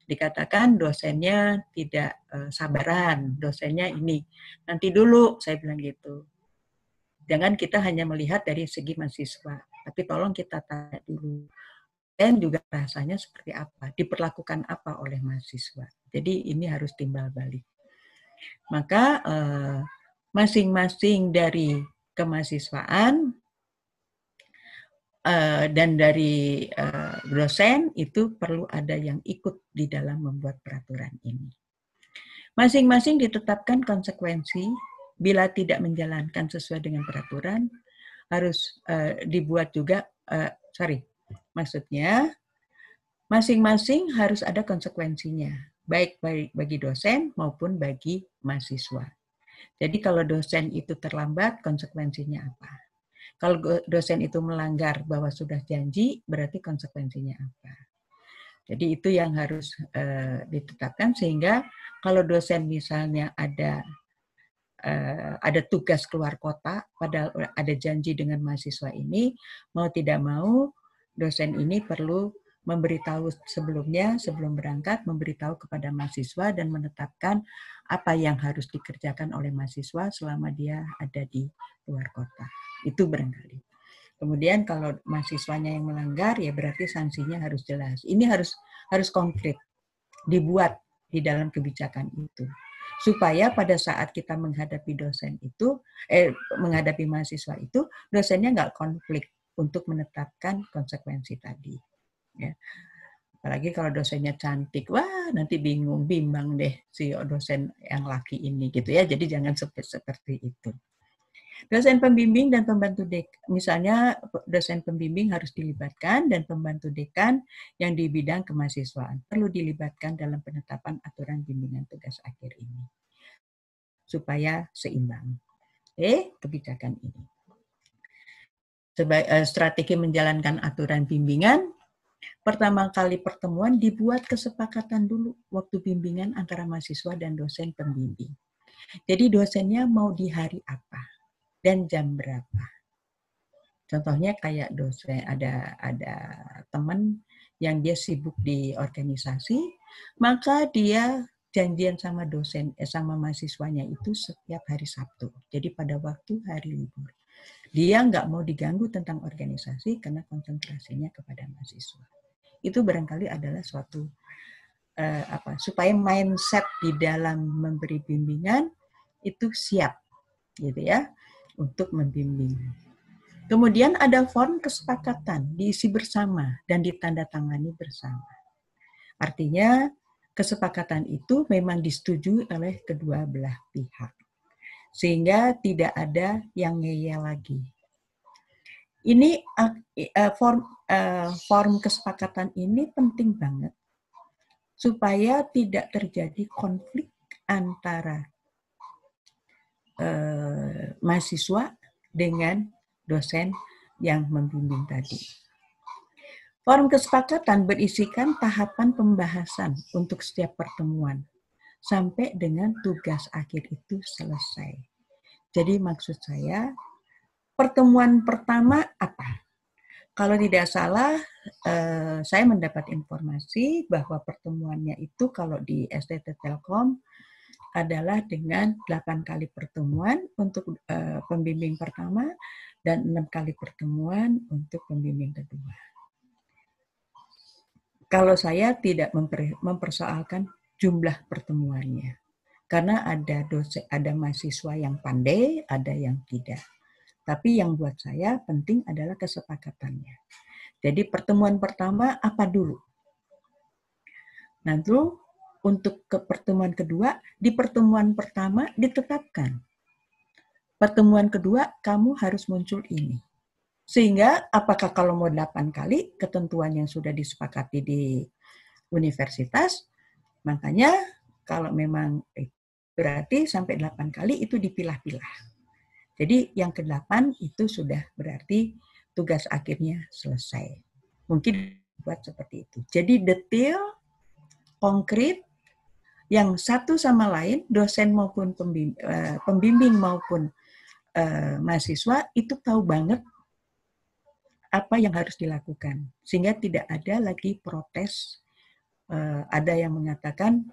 dikatakan dosennya tidak sabaran, dosennya ini nanti dulu, saya bilang gitu. Jangan kita hanya melihat dari segi mahasiswa, tapi tolong kita tanya dulu. Dan juga rasanya seperti apa, diperlakukan apa oleh mahasiswa. Jadi ini harus timbal balik. Maka masing-masing dari kemahasiswaan dan dari dosen itu perlu ada yang ikut di dalam membuat peraturan ini. Masing-masing ditetapkan konsekuensi bila tidak menjalankan sesuai dengan peraturan, harus dibuat juga, maksudnya masing-masing harus ada konsekuensinya, baik bagi dosen maupun bagi mahasiswa. Jadi kalau dosen itu terlambat, konsekuensinya apa? Kalau dosen itu melanggar bahwa sudah janji, berarti konsekuensinya apa? Jadi itu yang harus ditetapkan, sehingga kalau dosen misalnya ada tugas keluar kota, padahal ada janji dengan mahasiswa ini, mau tidak mau dosen ini perlu memberitahu sebelumnya, sebelum berangkat, memberitahu kepada mahasiswa dan menetapkan apa yang harus dikerjakan oleh mahasiswa selama dia ada di luar kota. Itu barangkali. Kemudian kalau mahasiswanya yang melanggar, ya berarti sanksinya harus jelas. Ini harus konkret, dibuat di dalam kebijakan itu. Supaya pada saat kita menghadapi dosen itu, menghadapi mahasiswa itu, dosennya nggak konflik untuk menetapkan konsekuensi tadi. Ya. Apalagi kalau dosennya cantik, wah nanti bimbang deh si dosen yang laki ini gitu ya. Jadi jangan seperti itu. Dosen pembimbing dan pembantu dekan, misalnya dosen pembimbing harus dilibatkan dan pembantu dekan yang di bidang kemahasiswaan perlu dilibatkan dalam penetapan aturan bimbingan tugas akhir ini supaya seimbang. Kebijakan ini. Strategi menjalankan aturan bimbingan. Pertama kali pertemuan dibuat kesepakatan dulu waktu bimbingan antara mahasiswa dan dosen pembimbing. Jadi dosennya mau di hari apa dan jam berapa. Contohnya kayak dosen, ada teman yang dia sibuk di organisasi, maka dia janjian sama dosen, sama mahasiswanya itu setiap hari Sabtu. Jadi pada waktu hari libur. Dia nggak mau diganggu tentang organisasi karena konsentrasinya kepada mahasiswa. Itu barangkali adalah suatu supaya mindset di dalam memberi bimbingan itu siap, gitu ya, untuk membimbing. Kemudian ada form kesepakatan diisi bersama dan ditandatangani bersama. Artinya kesepakatan itu memang disetujui oleh kedua belah pihak, sehingga tidak ada yang ngeyel lagi. Ini form kesepakatan ini penting banget supaya tidak terjadi konflik antara mahasiswa dengan dosen yang membimbing tadi. Form kesepakatan berisikan tahapan pembahasan untuk setiap pertemuan sampai dengan tugas akhir itu selesai. Jadi maksud saya, pertemuan pertama apa? Kalau tidak salah, saya mendapat informasi bahwa pertemuannya itu kalau di STT Telkom adalah dengan 8 kali pertemuan untuk pembimbing pertama dan 6 kali pertemuan untuk pembimbing kedua. Kalau saya tidak mempersoalkan jumlah pertemuannya, karena ada mahasiswa yang pandai, ada yang tidak. Tapi yang buat saya penting adalah kesepakatannya. Jadi pertemuan pertama apa dulu? Nanti untuk ke pertemuan kedua, di pertemuan pertama ditetapkan. Pertemuan kedua kamu harus muncul ini. Sehingga apakah kalau mau 8 kali, ketentuan yang sudah disepakati di universitas, makanya kalau memang berarti sampai 8 kali itu dipilah-pilah. Jadi yang ke-8 itu sudah berarti tugas akhirnya selesai. Mungkin buat seperti itu. Jadi detail, konkret, yang satu sama lain, dosen maupun pembimbing maupun mahasiswa itu tahu banget apa yang harus dilakukan. Sehingga tidak ada lagi protes. Ada yang mengatakan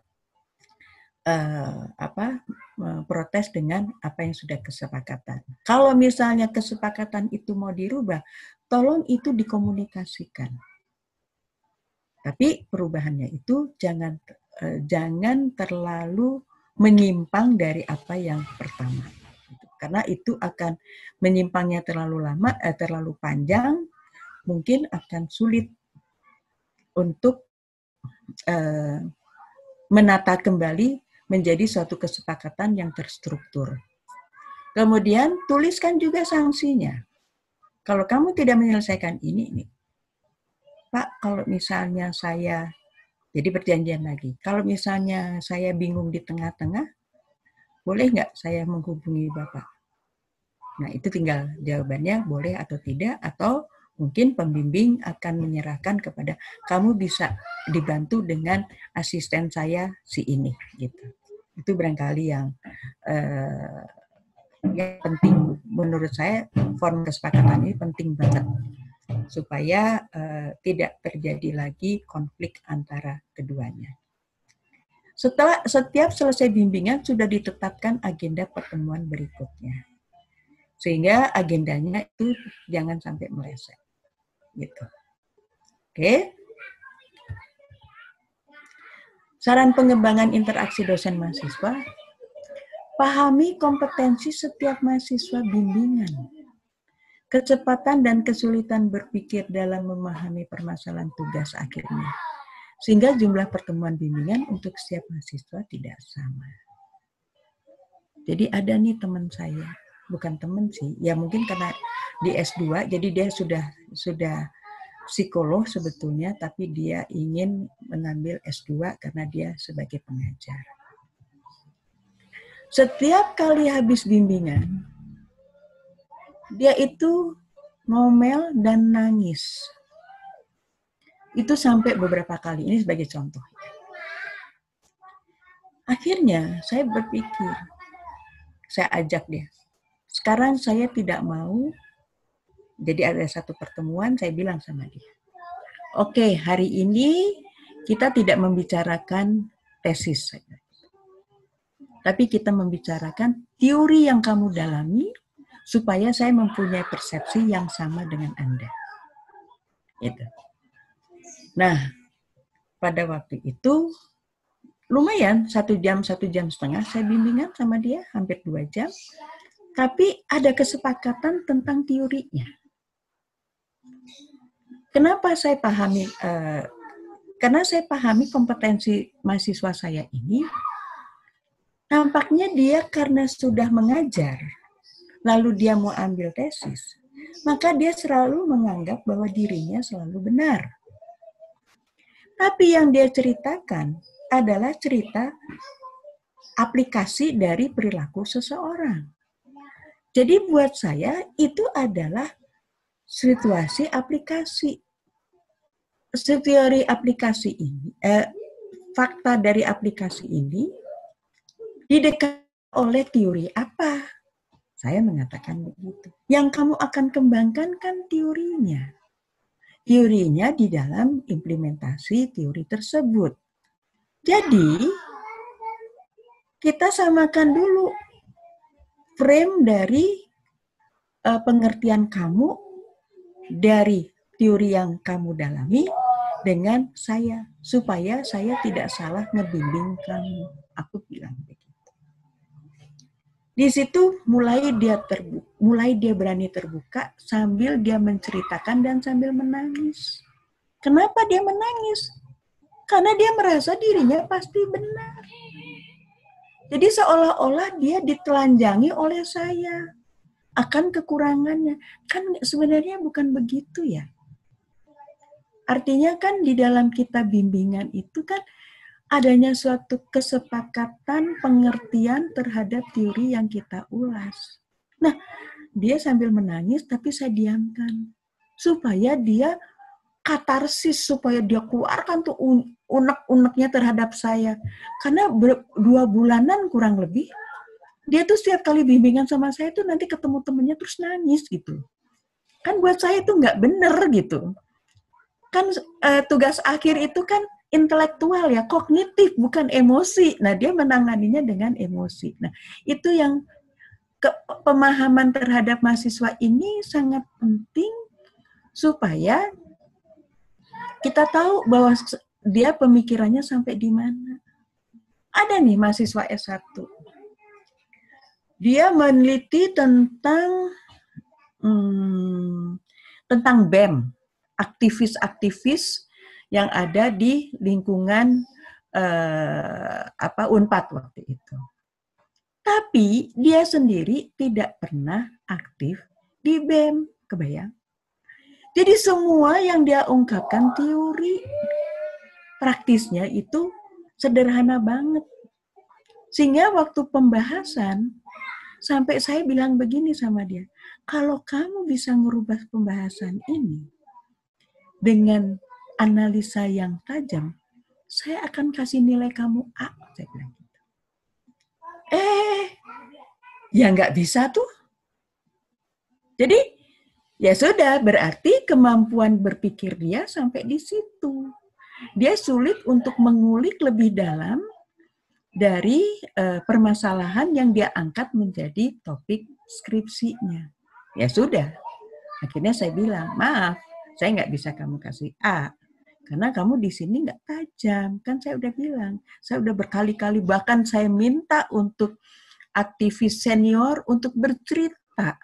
protes dengan apa yang sudah kesepakatan. Kalau misalnya kesepakatan itu mau dirubah, tolong itu dikomunikasikan. Tapi perubahannya itu jangan terlalu menyimpang dari apa yang pertama. Karena itu akan menyimpangnya terlalu lama, terlalu panjang, mungkin akan sulit untuk menata kembali menjadi suatu kesepakatan yang terstruktur. Kemudian tuliskan juga sanksinya. Kalau kamu tidak menyelesaikan ini, Pak, kalau misalnya saya, jadi perjanjian lagi, kalau misalnya saya bingung di tengah-tengah, boleh nggak saya menghubungi Bapak? Nah, itu tinggal jawabannya boleh atau tidak, atau mungkin pembimbing akan menyerahkan kepada kamu bisa dibantu dengan asisten saya si ini, gitu. Itu barangkali yang penting menurut saya. Form kesepakatan ini penting banget supaya tidak terjadi lagi konflik antara keduanya. Setiap selesai bimbingan sudah ditetapkan agenda pertemuan berikutnya. Sehingga agendanya itu jangan sampai meleset. Gitu. Oke. Saran pengembangan interaksi dosen mahasiswa, pahami kompetensi setiap mahasiswa bimbingan. Kecepatan dan kesulitan berpikir dalam memahami permasalahan tugas akhirnya. Sehingga jumlah pertemuan bimbingan untuk setiap mahasiswa tidak sama. Jadi ada nih teman saya, bukan teman sih, ya mungkin karena di S2, jadi dia sudah psikolog sebetulnya, tapi dia ingin mengambil S2 karena dia sebagai pengajar. Setiap kali habis bimbingan, dia itu ngomel dan nangis. Itu sampai beberapa kali, ini sebagai contoh. Akhirnya saya berpikir, saya ajak dia. Sekarang saya tidak mau, jadi ada satu pertemuan, saya bilang sama dia, oke, hari ini kita tidak membicarakan tesis saja. Tapi kita membicarakan teori yang kamu dalami, supaya saya mempunyai persepsi yang sama dengan Anda. Gitu. Nah, pada waktu itu, lumayan 1 jam, 1,5 jam saya bimbingan sama dia, hampir 2 jam. Tapi ada kesepakatan tentang teorinya. Kenapa saya pahami? Karena saya pahami kompetensi mahasiswa saya ini, nampaknya dia karena sudah mengajar, lalu dia mau ambil tesis, maka dia selalu menganggap bahwa dirinya selalu benar. Tapi yang dia ceritakan adalah cerita aplikasi dari perilaku seseorang. Jadi buat saya itu adalah situasi aplikasi. Teori aplikasi ini, fakta dari aplikasi ini didekati oleh teori apa? Saya mengatakan begitu. Yang kamu akan kembangkan kan teorinya. Teorinya di dalam implementasi teori tersebut. Jadi, kita samakan dulu frame dari pengertian kamu dari teori yang kamu dalami dengan saya, supaya saya tidak salah ngebimbing kamu. Aku bilang begitu. Di situ mulai dia berani terbuka sambil dia menceritakan dan sambil menangis. Kenapa dia menangis? Karena dia merasa dirinya pasti benar. Jadi seolah-olah dia ditelanjangi oleh saya. akan kekurangannya. Kan sebenarnya bukan begitu ya. Artinya kan di dalam kita bimbingan itu kan adanya suatu kesepakatan pengertian terhadap teori yang kita ulas. Nah, dia sambil menangis tapi saya diamkan. Supaya dia katarsis, supaya dia keluarkan tuh unek-uneknya terhadap saya. Karena 2 bulanan kurang lebih, dia tuh setiap kali bimbingan sama saya tuh nanti ketemu temennya terus nangis gitu. Kan buat saya itu nggak bener gitu. Kan tugas akhir itu kan intelektual ya, kognitif, bukan emosi. Nah, dia menanganinya dengan emosi. Nah, itu yang pemahaman terhadap mahasiswa ini sangat penting supaya kita tahu bahwa dia pemikirannya sampai di mana. Ada nih mahasiswa S1. Dia meneliti tentang BEM, aktivis-aktivis yang ada di lingkungan Unpad waktu itu. Tapi dia sendiri tidak pernah aktif di BEM, kebayang? Jadi semua yang dia ungkapkan teori, praktisnya itu sederhana banget. Sehingga waktu pembahasan, sampai saya bilang begini sama dia, kalau kamu bisa merubah pembahasan ini dengan analisa yang tajam, saya akan kasih nilai kamu A, saya bilang gitu. Ya nggak bisa tuh. Jadi, ya sudah, berarti kemampuan berpikir dia sampai di situ. Dia sulit untuk mengulik lebih dalam dari permasalahan yang dia angkat menjadi topik skripsinya. Ya sudah, akhirnya saya bilang, maaf, saya nggak bisa kamu kasih A, karena kamu di sini nggak tajam. Kan saya udah bilang, saya udah berkali-kali, bahkan saya minta untuk aktivis senior untuk bercerita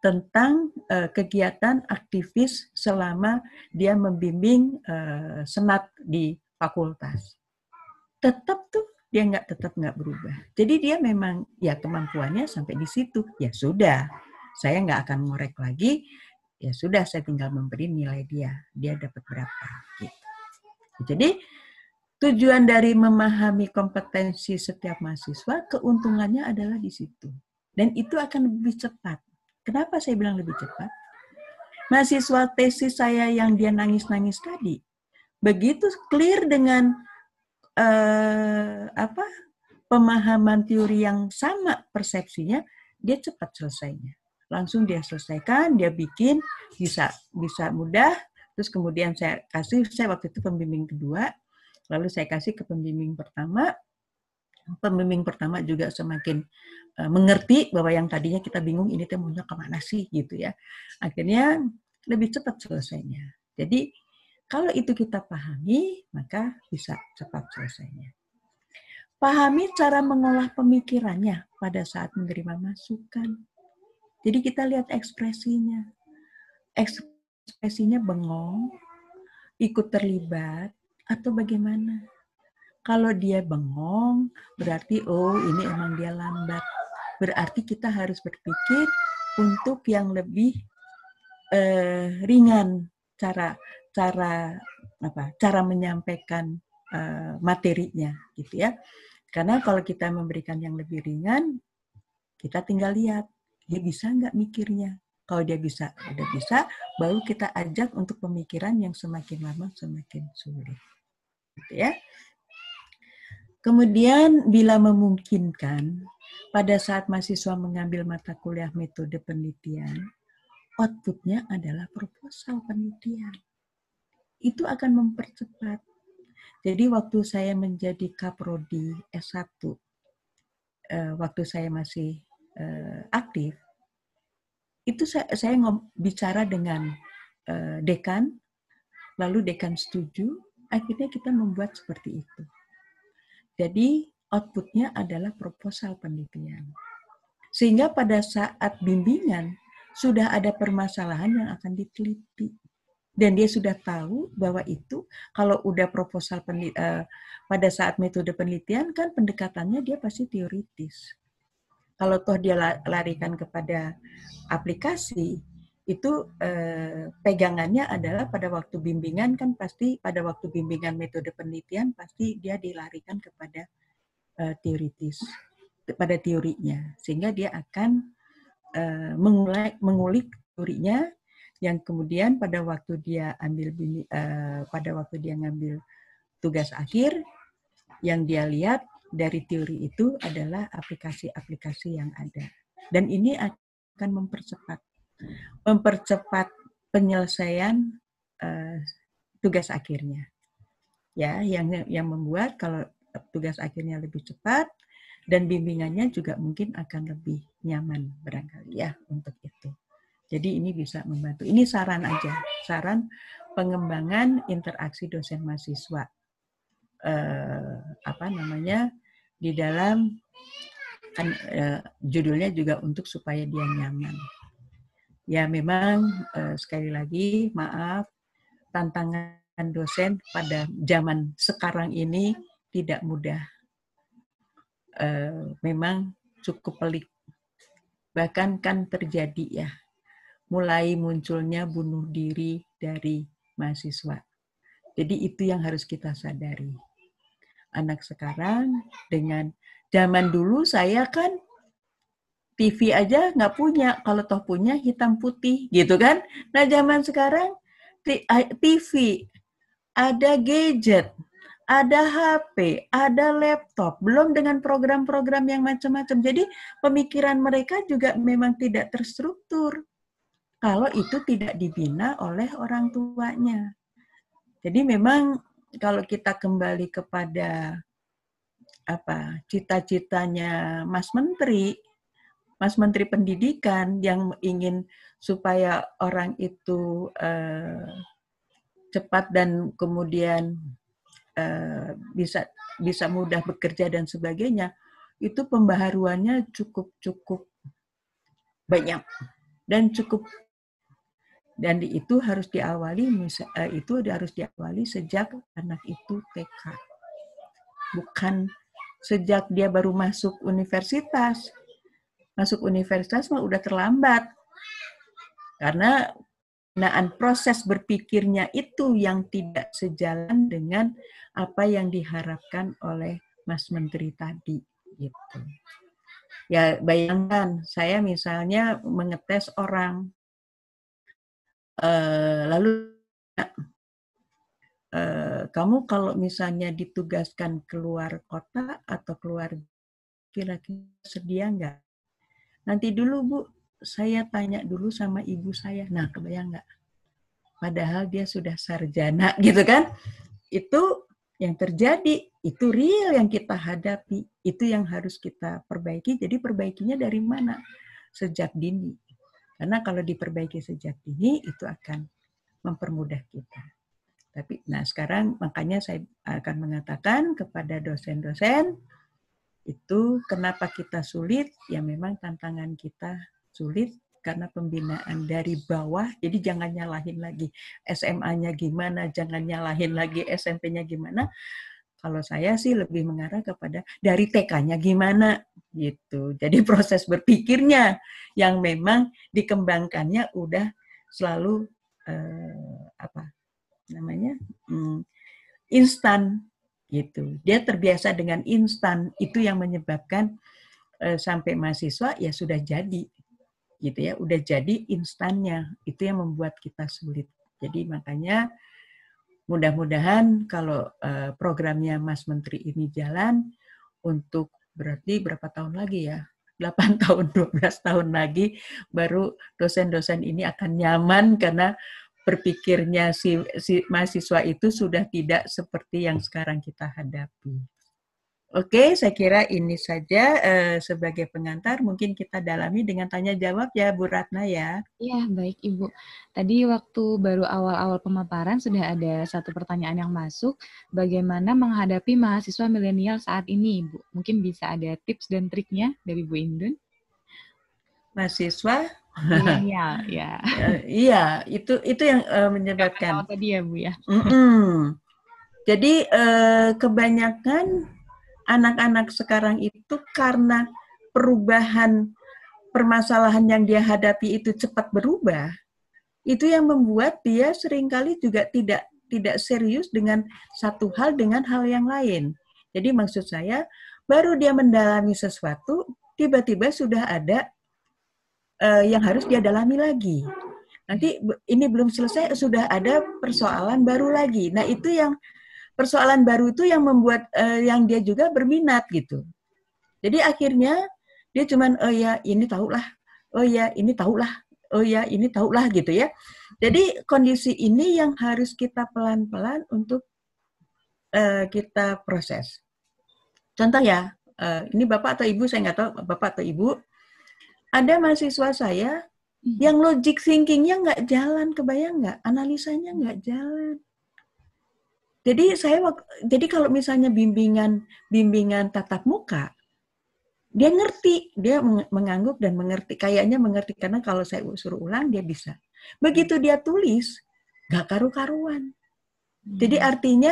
tentang kegiatan aktivis selama dia membimbing senat di fakultas. Tetap tuh, dia tetap nggak berubah. Jadi dia memang, ya kemampuannya sampai di situ. Ya sudah, saya nggak akan ngorek lagi. Ya sudah, saya tinggal memberi nilai dia dapat berapa gitu. Jadi tujuan dari memahami kompetensi setiap mahasiswa, keuntungannya adalah di situ, dan itu akan lebih cepat. Kenapa saya bilang lebih cepat? Mahasiswa tesis saya yang dia nangis-nangis tadi, begitu clear dengan pemahaman teori yang sama persepsinya, dia cepat selesainya. Langsung dia selesaikan, dia bikin, bisa mudah. Terus kemudian saya waktu itu pembimbing kedua, lalu saya kasih ke pembimbing pertama. Pembimbing pertama juga semakin mengerti bahwa yang tadinya kita bingung, ini teh maunya kemana sih gitu ya. Akhirnya lebih cepat selesainya. Jadi kalau itu kita pahami, maka bisa cepat selesainya. Pahami cara mengolah pemikirannya pada saat menerima masukan. Jadi kita lihat ekspresinya. Ekspresinya bengong, ikut terlibat, atau bagaimana. Kalau dia bengong, berarti ini emang dia lambat. Berarti kita harus berpikir untuk yang lebih ringan cara menyampaikan materinya, gitu ya. Karena kalau kita memberikan yang lebih ringan, kita tinggal lihat dia bisa nggak mikirnya. Kalau dia bisa, udah bisa, baru kita ajak untuk pemikiran yang semakin lama semakin sulit, gitu ya. Kemudian bila memungkinkan, pada saat mahasiswa mengambil mata kuliah metode penelitian, outputnya adalah proposal penelitian. Itu akan mempercepat. Jadi waktu saya menjadi kaprodi S1, waktu saya masih aktif, itu saya bicara dengan dekan, lalu dekan setuju, akhirnya kita membuat seperti itu. Jadi outputnya adalah proposal penelitian. Sehingga pada saat bimbingan, sudah ada permasalahan yang akan diteliti. Dan dia sudah tahu bahwa itu, kalau udah proposal pada saat metode penelitian, kan pendekatannya dia pasti teoritis. Kalau toh dia larikan kepada aplikasi, itu pegangannya adalah pada waktu bimbingan kan pasti, pada waktu bimbingan metode penelitian pasti dia dilarikan kepada teoritis, pada teorinya, sehingga dia akan mengulik teorinya, yang kemudian pada waktu dia ngambil tugas akhir, yang dia lihat dari teori itu adalah aplikasi-aplikasi yang ada. Dan ini akan mempercepat penyelesaian tugas akhirnya. Ya, yang membuat kalau tugas akhirnya lebih cepat dan bimbingannya juga mungkin akan lebih nyaman barangkali ya untuk itu. Jadi ini bisa membantu. Ini saran aja, saran pengembangan interaksi dosen mahasiswa. Di dalam kan judulnya juga untuk supaya dia nyaman. Ya memang sekali lagi maaf, tantangan dosen pada zaman sekarang ini tidak mudah. Memang cukup pelik. Bahkan kan terjadi ya, mulai munculnya bunuh diri dari mahasiswa. Jadi itu yang harus kita sadari. Anak sekarang dengan zaman dulu saya kan TV aja nggak punya, kalau toh punya hitam putih gitu kan. Nah zaman sekarang TV, ada gadget, ada HP, ada laptop, belum dengan program-program yang macam-macam. Jadi pemikiran mereka juga memang tidak terstruktur kalau itu tidak dibina oleh orang tuanya. Jadi memang kalau kita kembali kepada cita-citanya Mas Menteri Pendidikan yang ingin supaya orang itu cepat dan kemudian bisa mudah bekerja dan sebagainya, itu pembaharuannya cukup banyak dan itu harus diawali sejak anak itu TK, bukan sejak dia baru masuk universitas. Masuk universitas mah udah terlambat, karena proses berpikirnya itu yang tidak sejalan dengan apa yang diharapkan oleh Mas Menteri tadi gitu. Ya bayangkan saya misalnya mengetes orang, lalu kamu kalau misalnya ditugaskan keluar kota atau keluar, kira-kira sedia nggak? Nanti dulu Bu, saya tanya dulu sama ibu saya. Nah, kebayang nggak? Padahal dia sudah sarjana gitu kan? Itu yang terjadi, itu real yang kita hadapi. Itu yang harus kita perbaiki. Jadi perbaikinya dari mana? Sejak dini. Karena kalau diperbaiki sejak dini, itu akan mempermudah kita. Tapi, nah sekarang makanya saya akan mengatakan kepada dosen-dosen, itu kenapa kita sulit, ya memang tantangan kita sulit karena pembinaan dari bawah, jadi jangan nyalahin lagi SMA-nya gimana, jangan nyalahin lagi SMP-nya gimana. Kalau saya sih lebih mengarah kepada dari TK-nya gimana gitu. Jadi proses berpikirnya yang memang dikembangkannya udah selalu instan gitu. Dia terbiasa dengan instan, itu yang menyebabkan sampai mahasiswa ya sudah jadi gitu ya, udah jadi instannya, itu yang membuat kita sulit. Jadi makanya mudah-mudahan kalau programnya Mas Menteri ini jalan untuk berarti berapa tahun lagi ya? 8 tahun, 12 tahun lagi baru dosen-dosen ini akan nyaman karena berpikirnya si mahasiswa itu sudah tidak seperti yang sekarang kita hadapi. Oke, saya kira ini saja sebagai pengantar. Mungkin kita dalami dengan tanya jawab ya, Bu Ratna ya. Iya, baik Ibu. Tadi waktu baru awal-awal pemaparan sudah ada satu pertanyaan yang masuk. Bagaimana menghadapi mahasiswa milenial saat ini, Ibu? Mungkin bisa ada tips dan triknya dari Bu Indun? Mahasiswa milenial, ya. Iya, itu yang menyebabkan. Tadi ya, Bu ya. Jadi kebanyakan anak-anak sekarang itu karena perubahan permasalahan yang dia hadapi itu cepat berubah, itu yang membuat dia seringkali juga tidak serius dengan satu hal dengan hal yang lain. Jadi maksud saya, baru dia mendalami sesuatu, tiba-tiba sudah ada yang harus dia dalami lagi. Nanti ini belum selesai, sudah ada persoalan baru lagi. Nah itu yang persoalan baru itu yang membuat yang dia juga berminat gitu. Jadi akhirnya dia cuman oh ya ini tahulah, oh ya ini tahulah, oh ya ini tahulah gitu ya. Jadi kondisi ini yang harus kita pelan-pelan untuk kita proses. Contoh ya, ini Bapak atau Ibu, saya nggak tahu Bapak atau Ibu, ada mahasiswa saya yang logic thinking-nya nggak jalan, kebayang nggak? Analisanya nggak jalan. Jadi kalau misalnya bimbingan tatap muka, dia ngerti, dia mengangguk dan mengerti, kayaknya mengerti karena kalau saya suruh ulang dia bisa. Begitu dia tulis, nggak karu-karuan. Jadi artinya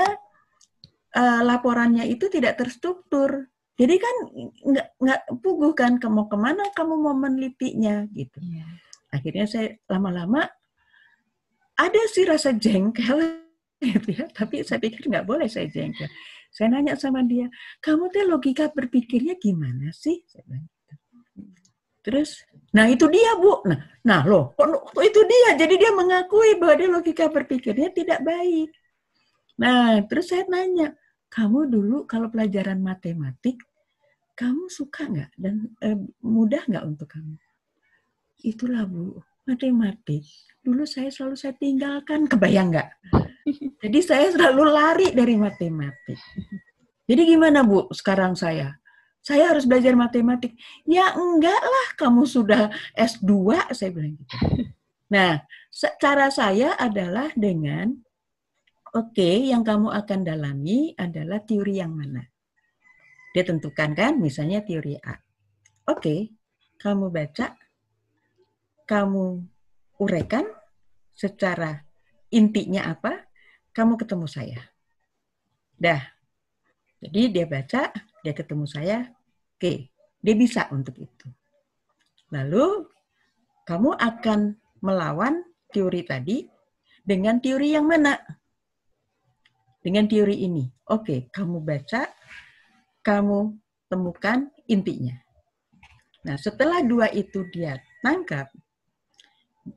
laporannya itu tidak terstruktur. Jadi kan nggak puguh kan, mau kemana kamu mau menelitinya gitu. Akhirnya saya lama-lama ada sih rasa jengkel gitu ya, tapi saya pikir nggak boleh saya jengkel. Saya nanya sama dia, kamu tuh logika berpikirnya gimana sih? Saya bilang gitu. Terus, nah itu dia Bu. Nah loh, kok itu dia? Jadi dia mengakui bahwa dia logika berpikirnya tidak baik. Nah, terus saya nanya, kamu dulu kalau pelajaran matematik, kamu suka nggak dan mudah nggak untuk kamu? Itulah Bu, matematik. Dulu saya tinggalkan, kebayang nggak? Jadi saya selalu lari dari matematik. Jadi gimana Bu sekarang saya? Saya harus belajar matematik. Ya enggak lah, kamu sudah S2, saya bilang gitu. Nah, cara saya adalah dengan, oke, yang kamu akan dalami adalah teori yang mana? Dia tentukan kan, misalnya teori A. Oke, kamu baca, kamu uraikan secara intinya apa, kamu ketemu saya. Dah. Jadi dia baca, dia ketemu saya, oke, dia bisa untuk itu. Lalu kamu akan melawan teori tadi dengan teori yang mana? Dengan teori ini. Oke, kamu baca, kamu temukan intinya. Nah, setelah dua itu dia tangkap,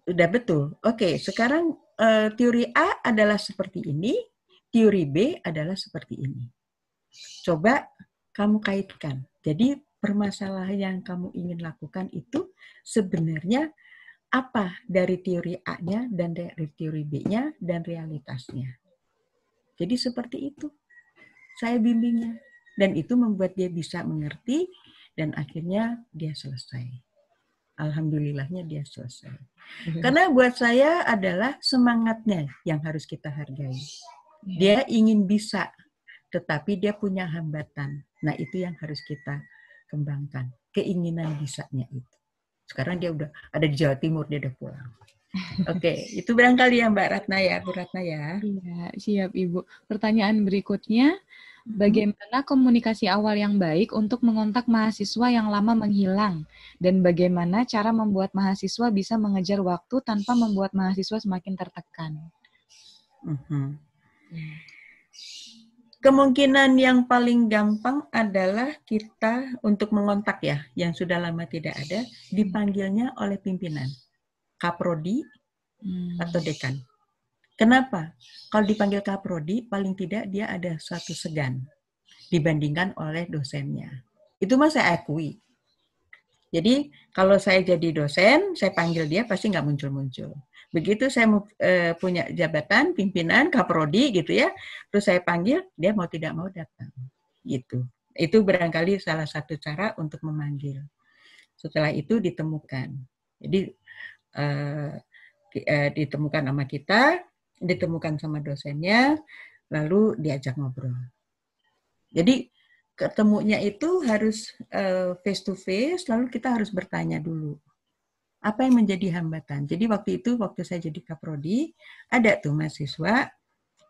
udah betul. Oke, sekarang teori A adalah seperti ini, teori B adalah seperti ini. Coba kamu kaitkan. Jadi permasalahan yang kamu ingin lakukan itu sebenarnya apa dari teori A-nya dan dari teori B-nya dan realitasnya. Jadi seperti itu saya bimbingnya. Dan itu membuat dia bisa mengerti dan akhirnya dia selesai. Alhamdulillahnya dia selesai. Karena buat saya adalah semangatnya yang harus kita hargai. Dia ingin bisa, tetapi dia punya hambatan. Nah, itu yang harus kita kembangkan. Keinginan bisanya itu. Sekarang dia udah ada di Jawa Timur, dia udah pulang. Oke, itu barangkali ya Mbak Ratna ya, Bu Ratna ya. Iya, siap Ibu. Pertanyaan berikutnya, bagaimana komunikasi awal yang baik untuk mengontak mahasiswa yang lama menghilang? Dan bagaimana cara membuat mahasiswa bisa mengejar waktu tanpa membuat mahasiswa semakin tertekan? Kemungkinan yang paling gampang adalah kita untuk mengontak ya, yang sudah lama tidak ada, dipanggilnya oleh pimpinan. Kaprodi atau dekan. Kenapa? Kalau dipanggil kaprodi, paling tidak dia ada suatu segan dibandingkan oleh dosennya. Itu mah saya akui. Jadi kalau saya jadi dosen, saya panggil dia pasti nggak muncul-muncul. Begitu saya punya jabatan pimpinan kaprodi gitu ya, terus saya panggil, dia mau tidak mau datang. Gitu. Itu barangkali salah satu cara untuk memanggil. Setelah itu ditemukan. Jadi ditemukan sama kita, ditemukan sama dosennya, lalu diajak ngobrol. Jadi ketemunya itu harus face to face, lalu kita harus bertanya dulu. Apa yang menjadi hambatan? Jadi waktu saya jadi kaprodi, ada tuh mahasiswa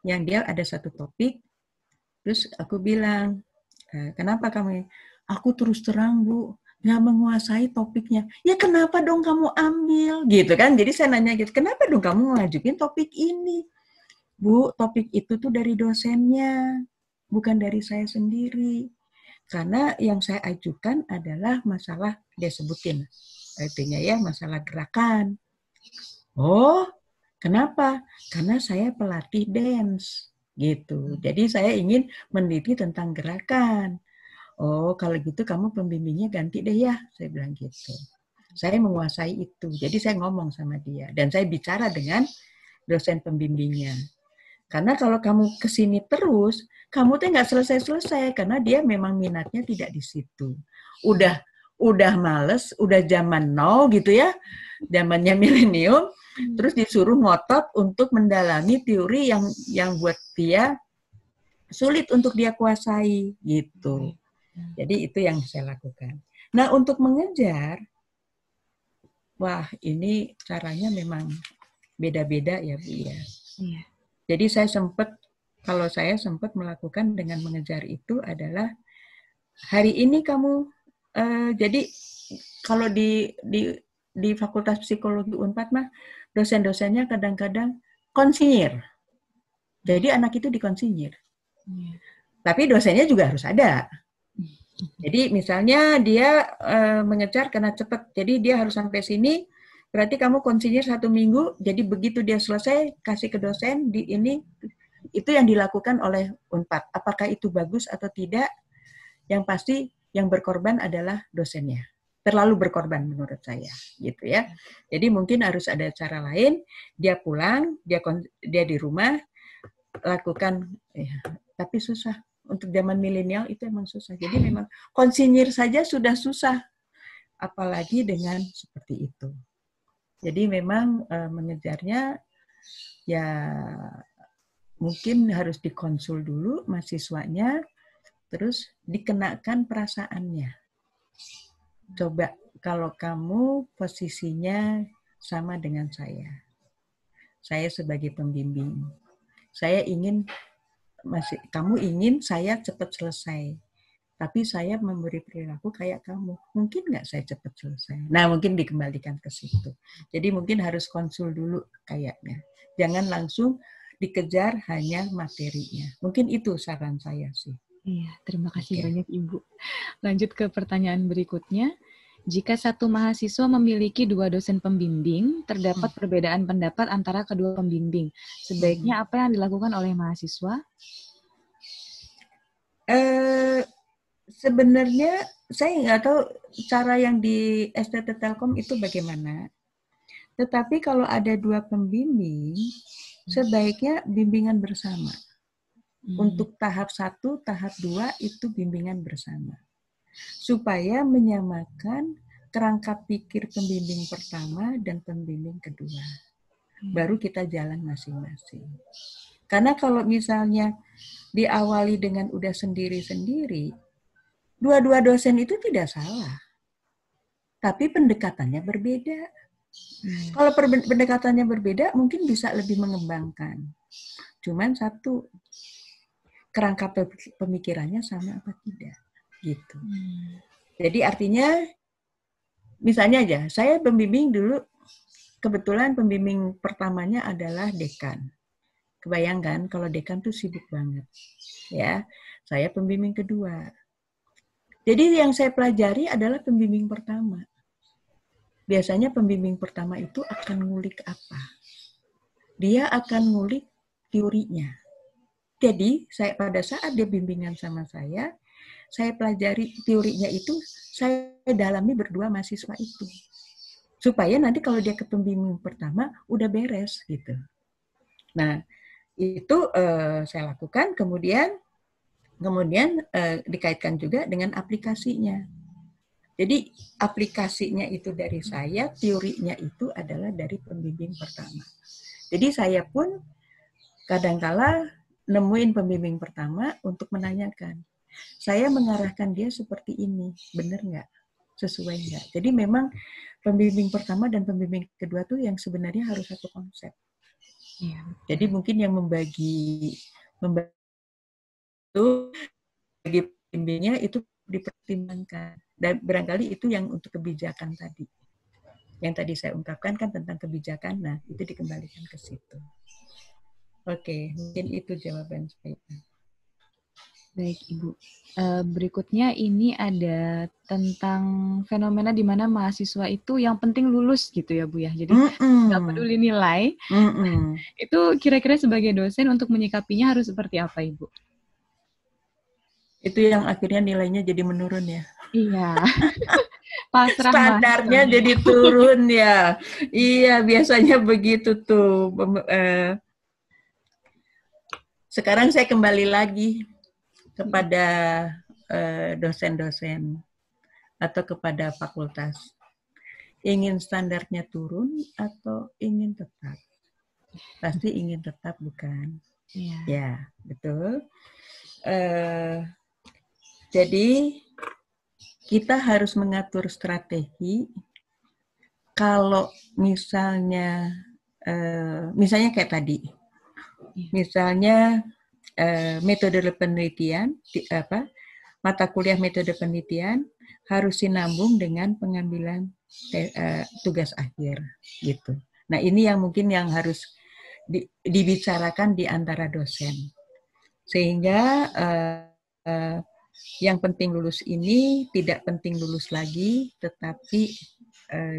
yang dia ada satu topik, terus aku bilang, kenapa kamu? Aku terus terang Bu, nggak menguasai topiknya. Ya kenapa dong kamu ambil? Gitu kan. Jadi saya nanya gitu, kenapa dong kamu ngajuin topik ini? Bu, topik itu tuh dari dosennya, bukan dari saya sendiri. Karena yang saya ajukan adalah masalah, dia sebutin, artinya ya masalah gerakan. Oh, kenapa? Karena saya pelatih dance. Gitu. Jadi saya ingin meneliti tentang gerakan. Oh, kalau gitu kamu pembimbingnya ganti deh ya, saya bilang gitu. Saya menguasai itu, jadi saya ngomong sama dia. Dan saya bicara dengan dosen pembimbingnya. Karena kalau kamu kesini terus, kamu tuh nggak selesai-selesai, karena dia memang minatnya tidak di situ. Udah males, udah zaman now gitu ya, zamannya milenium, terus disuruh ngotot untuk mendalami teori yang buat dia sulit untuk dia kuasai, gitu. Jadi itu yang saya lakukan. Nah, untuk mengejar, wah ini caranya memang beda-beda ya Bu ya. Iya. Jadi kalau saya sempat melakukan dengan mengejar itu adalah hari ini kamu, jadi kalau di Fakultas Psikologi Unpad mah dosen-dosennya kadang-kadang konsinyir. Jadi anak itu dikonsinyir. Tapi dosennya juga harus ada. Jadi misalnya dia mengejar karena cepat, jadi dia harus sampai sini, berarti kamu konsinyir 1 minggu, jadi begitu dia selesai, kasih ke dosen, itu yang dilakukan oleh Unpad. Apakah itu bagus atau tidak, yang pasti yang berkorban adalah dosennya. Terlalu berkorban menurut saya, gitu ya. Jadi mungkin harus ada cara lain, dia pulang, dia di rumah, lakukan, tapi susah. Untuk zaman milenial itu emang susah. Jadi memang konsinyir saja sudah susah, apalagi dengan seperti itu. Jadi memang mengejarnya ya mungkin harus dikonsul dulu mahasiswanya, terus dikenakan perasaannya. Coba kalau kamu posisinya sama dengan saya sebagai pembimbing, kamu ingin saya cepat selesai, tapi saya memberi perilaku kayak kamu. Mungkin nggak saya cepat selesai? Nah, mungkin dikembalikan ke situ. Jadi mungkin harus konsul dulu kayaknya. Jangan langsung dikejar hanya materinya. Mungkin itu saran saya sih. Iya, terima kasih banyak Ibu. Lanjut ke pertanyaan berikutnya. Jika satu mahasiswa memiliki 2 dosen pembimbing, terdapat perbedaan pendapat antara kedua pembimbing. Sebaiknya apa yang dilakukan oleh mahasiswa? Sebenarnya saya nggak tahu cara yang di STT Telkom itu bagaimana. Tetapi kalau ada 2 pembimbing, sebaiknya bimbingan bersama. Untuk tahap 1, tahap 2 itu bimbingan bersama. Supaya menyamakan kerangka pikir pembimbing pertama dan pembimbing kedua. Baru kita jalan masing-masing. Karena kalau misalnya diawali dengan udah sendiri-sendiri, dua-dua dosen itu tidak salah. Tapi pendekatannya berbeda. Kalau pendekatannya berbeda, mungkin bisa lebih mengembangkan. Cuman satu, kerangka pemikirannya sama apa tidak. Gitu. Jadi artinya, misalnya aja, saya pembimbing dulu, kebetulan pembimbing pertamanya adalah dekan. Kebayangkan kalau dekan tuh sibuk banget. Ya, saya pembimbing kedua. Jadi yang saya pelajari adalah pembimbing pertama. Biasanya pembimbing pertama itu akan ngulik apa? Dia akan ngulik teorinya. Jadi pada saat dia bimbingan sama saya pelajari teorinya itu, saya dalami berdua mahasiswa itu. Supaya nanti kalau dia ke pembimbing pertama, udah beres gitu. Nah, itu saya lakukan, kemudian dikaitkan juga dengan aplikasinya. Jadi aplikasinya itu dari saya, teorinya itu adalah dari pembimbing pertama. Jadi saya pun kadangkala nemuin pembimbing pertama untuk menanyakan, saya mengarahkan dia seperti ini, benar nggak? Sesuai nggak? Jadi memang pembimbing pertama dan pembimbing kedua tuh yang sebenarnya harus satu konsep. Ya. Jadi mungkin yang membagi bagi pembimbingnya itu dipertimbangkan. Dan barangkali itu yang untuk kebijakan tadi. Yang tadi saya ungkapkan kan tentang kebijakan, nah itu dikembalikan ke situ. Oke, mungkin itu jawaban saya. Baik, Ibu. Berikutnya ini ada tentang fenomena di mana mahasiswa itu yang penting lulus gitu ya, Bu ya. Jadi nggak peduli nilai. Itu kira-kira sebagai dosen untuk menyikapinya harus seperti apa, Ibu? Itu yang akhirnya nilainya jadi menurun ya. Iya. Pasrah standarnya jadi turun ya. Iya, biasanya begitu tuh. Sekarang saya kembali lagi kepada dosen-dosen atau kepada fakultas. Ingin standarnya turun atau ingin tetap? Pasti ingin tetap, bukan? Iya. Ya, betul. Jadi kita harus mengatur strategi. Kalau misalnya kayak tadi, misalnya metode penelitian, mata kuliah metode penelitian harus sinambung dengan pengambilan tugas akhir, gitu. Nah ini yang mungkin yang harus dibicarakan di antara dosen, sehingga yang penting lulus ini tidak penting lulus lagi, tetapi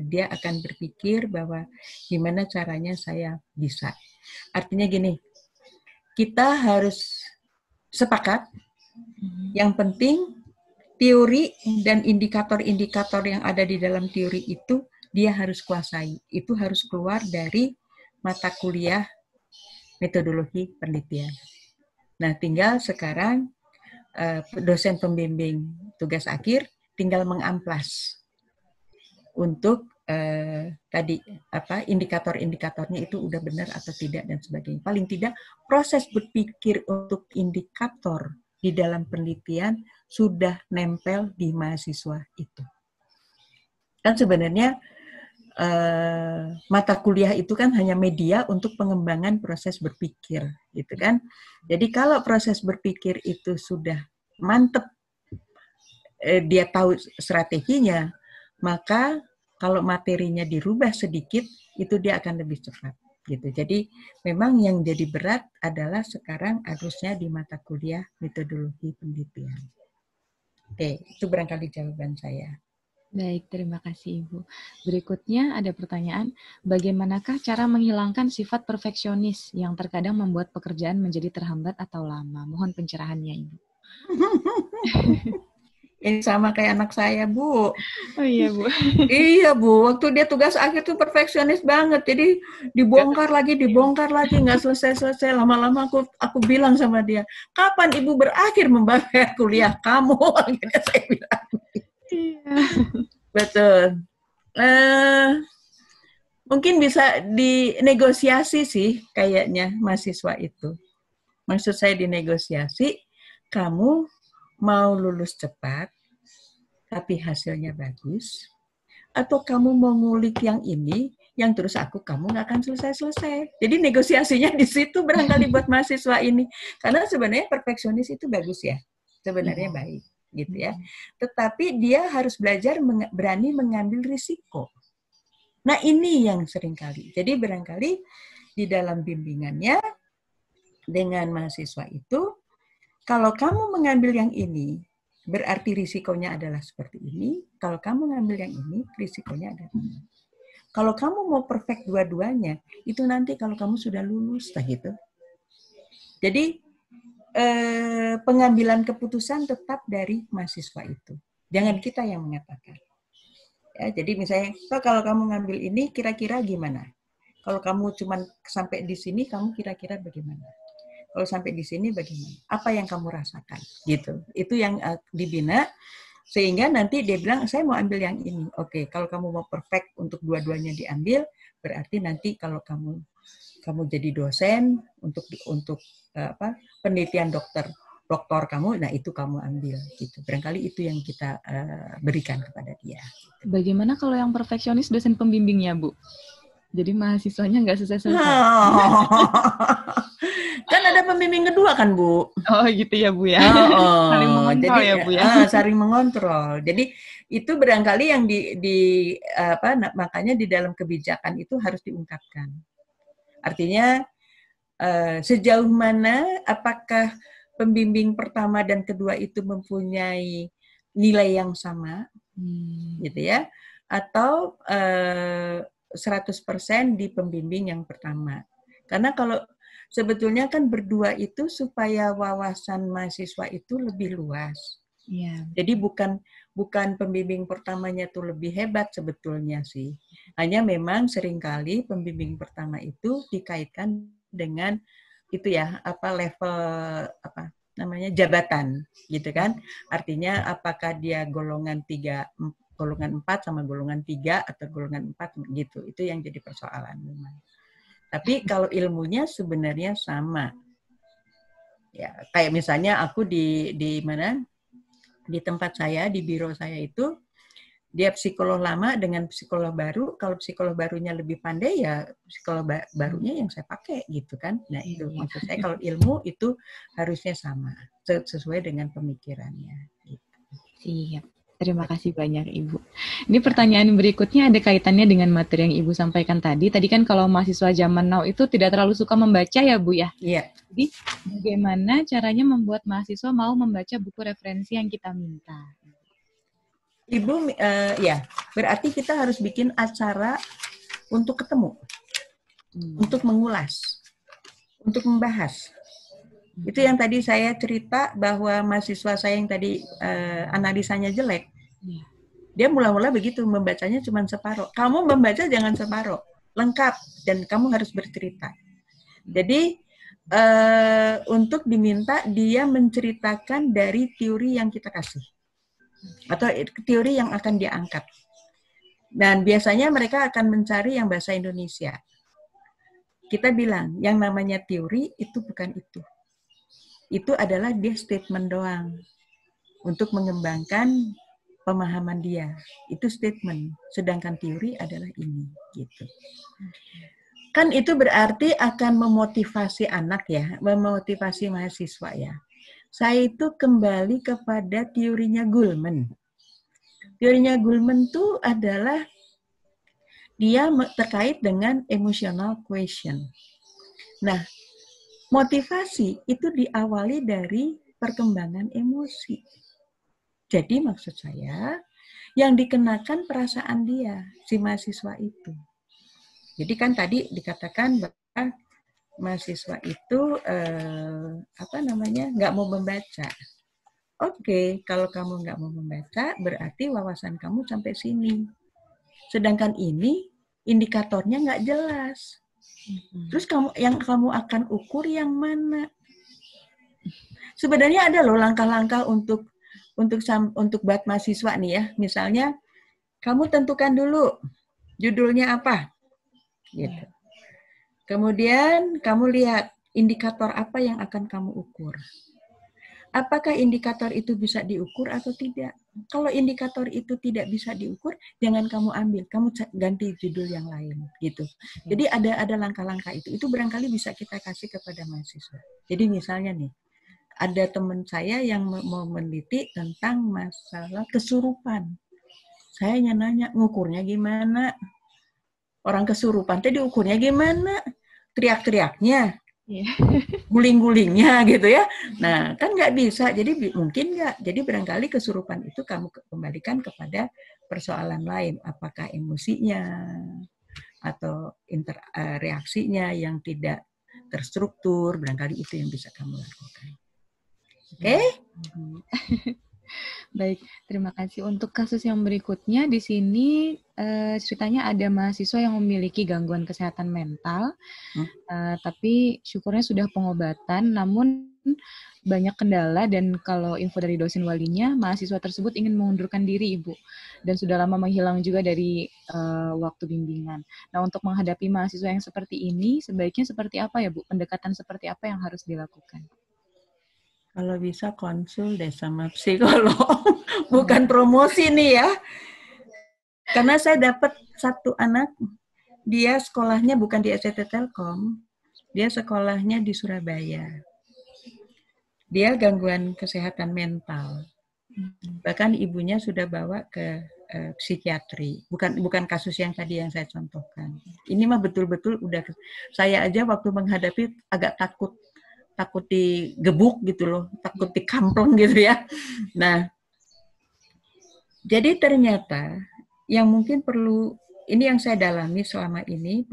dia akan berpikir bahwa gimana caranya saya bisa. Artinya gini, kita harus sepakat, yang penting teori dan indikator-indikator yang ada di dalam teori itu dia harus kuasai. Itu harus keluar dari mata kuliah metodologi penelitian. Nah, tinggal sekarang dosen pembimbing tugas akhir tinggal mengamplas untuk tadi indikator-indikatornya itu udah benar atau tidak dan sebagainya. Paling tidak proses berpikir untuk indikator di dalam penelitian sudah nempel di mahasiswa itu. Kan sebenarnya mata kuliah itu kan hanya media untuk pengembangan proses berpikir, gitu kan. Jadi kalau proses berpikir itu sudah mantep, dia tahu strateginya, maka kalau materinya dirubah sedikit, itu dia akan lebih cepat, gitu. Jadi memang yang jadi berat adalah sekarang harusnya di mata kuliah metodologi penelitian. Oke, itu barangkali jawaban saya. Baik, terima kasih Ibu. Berikutnya ada pertanyaan, bagaimanakah cara menghilangkan sifat perfeksionis yang terkadang membuat pekerjaan menjadi terhambat atau lama? Mohon pencerahannya, Ibu. Ini sama kayak anak saya, Bu. Oh iya, Bu. Iya, Bu. Waktu dia tugas akhir tuh perfeksionis banget. Jadi dibongkar lagi, nggak selesai-selesai. Lama-lama aku bilang sama dia, kapan Ibu berakhir membayar kuliah kamu? Akhirnya saya bilang. Iya. Betul. Mungkin bisa dinegosiasi sih kayaknya mahasiswa itu. Maksud saya dinegosiasi, kamu mau lulus cepat, tapi hasilnya bagus, atau kamu mau ngulik yang ini, yang terus kamu nggak akan selesai-selesai. Jadi negosiasinya di situ barangkali buat mahasiswa ini. Karena sebenarnya perfeksionis itu bagus ya, sebenarnya baik. Gitu ya. Tetapi dia harus belajar berani mengambil risiko. Nah ini yang seringkali. Jadi barangkali di dalam bimbingannya dengan mahasiswa itu, kalau kamu mengambil yang ini, berarti risikonya adalah seperti ini. Kalau kamu mengambil yang ini, risikonya adalah ini. Kalau kamu mau perfect dua-duanya, itu nanti kalau kamu sudah lulus, gitu. Jadi pengambilan keputusan tetap dari mahasiswa itu. Jangan kita yang mengatakan. Ya, jadi misalnya, kalau kamu ngambil ini, kira-kira gimana? Kalau kamu cuma sampai di sini, kamu kira-kira bagaimana? Kalau sampai di sini, bagaimana? Apa yang kamu rasakan? Gitu. Itu yang dibina, sehingga nanti dia bilang, saya mau ambil yang ini. Oke, kalau kamu mau perfect untuk dua-duanya diambil, berarti nanti kalau kamu jadi dosen untuk penelitian doktor kamu, nah itu kamu ambil gitu. Barangkali itu yang kita berikan kepada dia. Bagaimana kalau yang perfeksionis dosen pembimbingnya, Bu? Jadi mahasiswanya nggak selesai-selesai. Kan ada pembimbing kedua kan, Bu? Oh gitu ya, Bu ya. Saling mengontrol jadi, ya, Bu ya. Saling mengontrol. Jadi itu barangkali yang makanya di dalam kebijakan itu harus diungkapkan. Artinya sejauh mana apakah pembimbing pertama dan kedua itu mempunyai nilai yang sama, gitu ya, atau 100% di pembimbing yang pertama. Karena kalau sebetulnya kan berdua itu supaya wawasan mahasiswa itu lebih luas. Iya. Jadi bukan pembimbing pertamanya tuh lebih hebat sebetulnya sih. Hanya memang seringkali pembimbing pertama itu dikaitkan dengan itu ya, level jabatan gitu kan. Artinya apakah dia golongan 4 sama golongan 3 atau golongan 4 gitu. Itu yang jadi persoalan memang. Tapi kalau ilmunya sebenarnya sama. Ya, kayak misalnya aku di mana? Di tempat saya, di biro saya itu, dia psikolog lama dengan psikolog baru. Kalau psikolog barunya lebih pandai, ya psikolog barunya yang saya pakai gitu kan. Nah itu maksud saya, kalau ilmu itu harusnya sama, sesuai dengan pemikirannya. Gitu. Siap. Terima kasih banyak Ibu. Ini pertanyaan berikutnya ada kaitannya dengan materi yang Ibu sampaikan tadi. Tadi kan kalau mahasiswa zaman now itu tidak terlalu suka membaca ya Bu ya? Iya. Jadi bagaimana caranya membuat mahasiswa mau membaca buku referensi yang kita minta? Ibu, ya berarti kita harus bikin acara untuk ketemu, untuk mengulas, untuk membahas. Itu yang tadi saya cerita bahwa mahasiswa saya yang tadi analisanya jelek. Dia mula-mula begitu, membacanya cuma separuh. Kamu membaca jangan separuh, lengkap, dan kamu harus bercerita. Jadi untuk diminta dia menceritakan dari teori yang kita kasih. Atau teori yang akan dia angkat. Dan biasanya mereka akan mencari yang bahasa Indonesia. Kita bilang, yang namanya teori itu bukan itu. Itu adalah dia statement doang untuk mengembangkan pemahaman dia. Itu statement. Sedangkan teori adalah ini, gitu. Kan itu berarti akan memotivasi anak ya, memotivasi mahasiswa ya. Saya itu kembali kepada teorinya Goleman. Teorinya Goleman itu adalah dia terkait dengan emotional quotient. Nah, motivasi itu diawali dari perkembangan emosi. Jadi maksud saya, yang dikenakan perasaan dia, si mahasiswa itu. Jadi kan tadi dikatakan bahwa mahasiswa itu nggak mau membaca. Oke, kalau kamu nggak mau membaca, berarti wawasan kamu sampai sini. Sedangkan ini indikatornya nggak jelas. Terus yang kamu akan ukur yang mana? Sebenarnya ada loh langkah-langkah untuk buat mahasiswa nih ya. Misalnya, kamu tentukan dulu judulnya apa, gitu. Kemudian kamu lihat indikator apa yang akan kamu ukur. Apakah indikator itu bisa diukur atau tidak? Kalau indikator itu tidak bisa diukur, jangan kamu ambil, kamu ganti judul yang lain, gitu. Jadi ada langkah-langkah itu. Itu barangkali bisa kita kasih kepada mahasiswa. Jadi misalnya nih, ada teman saya yang mau meneliti tentang masalah kesurupan. Saya nanya, ngukurnya gimana? Orang kesurupan tadi ukurnya gimana? Teriak-teriaknya, guling-gulingnya gitu ya. Nah, kan nggak bisa. Jadi mungkin nggak. Jadi barangkali kesurupan itu kamu kembalikan kepada persoalan lain. Apakah emosinya atau reaksinya yang tidak terstruktur. Barangkali itu yang bisa kamu lakukan. Oke? Baik, terima kasih. Untuk kasus yang berikutnya di sini ceritanya ada mahasiswa yang memiliki gangguan kesehatan mental, tapi syukurnya sudah pengobatan, namun banyak kendala dan kalau info dari dosen walinya, mahasiswa tersebut ingin mengundurkan diri, Ibu, dan sudah lama menghilang juga dari waktu bimbingan. Nah, untuk menghadapi mahasiswa yang seperti ini, sebaiknya seperti apa ya, Bu? Pendekatan seperti apa yang harus dilakukan? Kalau bisa konsul deh sama psikolog, bukan promosi nih ya. Karena saya dapat satu anak, dia sekolahnya bukan di SCT Telkom, dia sekolahnya di Surabaya. Dia gangguan kesehatan mental. Bahkan ibunya sudah bawa ke psikiatri. Bukan kasus yang tadi yang saya contohkan. Ini mah betul-betul udah, saya aja waktu menghadapi agak takut digebuk gitu loh, takut dikampleng gitu ya. Nah, jadi ternyata yang mungkin perlu, ini yang saya dalami selama ini,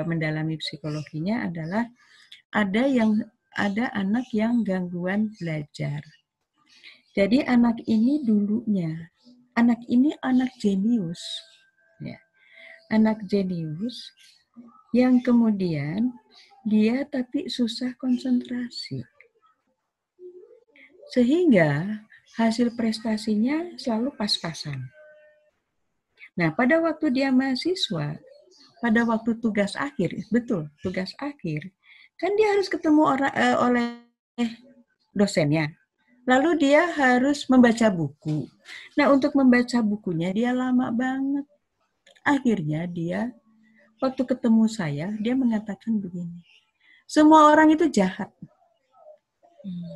mendalami psikologinya adalah ada anak yang gangguan belajar. Jadi anak ini anak jenius, ya. Anak jenius yang kemudian dia tapi susah konsentrasi. Sehingga hasil prestasinya selalu pas-pasan. Nah, pada waktu dia mahasiswa, pada waktu tugas akhir, betul, tugas akhir, kan dia harus ketemu oleh dosennya. Lalu dia harus membaca buku. Nah, untuk membaca bukunya dia lama banget. Akhirnya dia, waktu ketemu saya, dia mengatakan begini, semua orang itu jahat.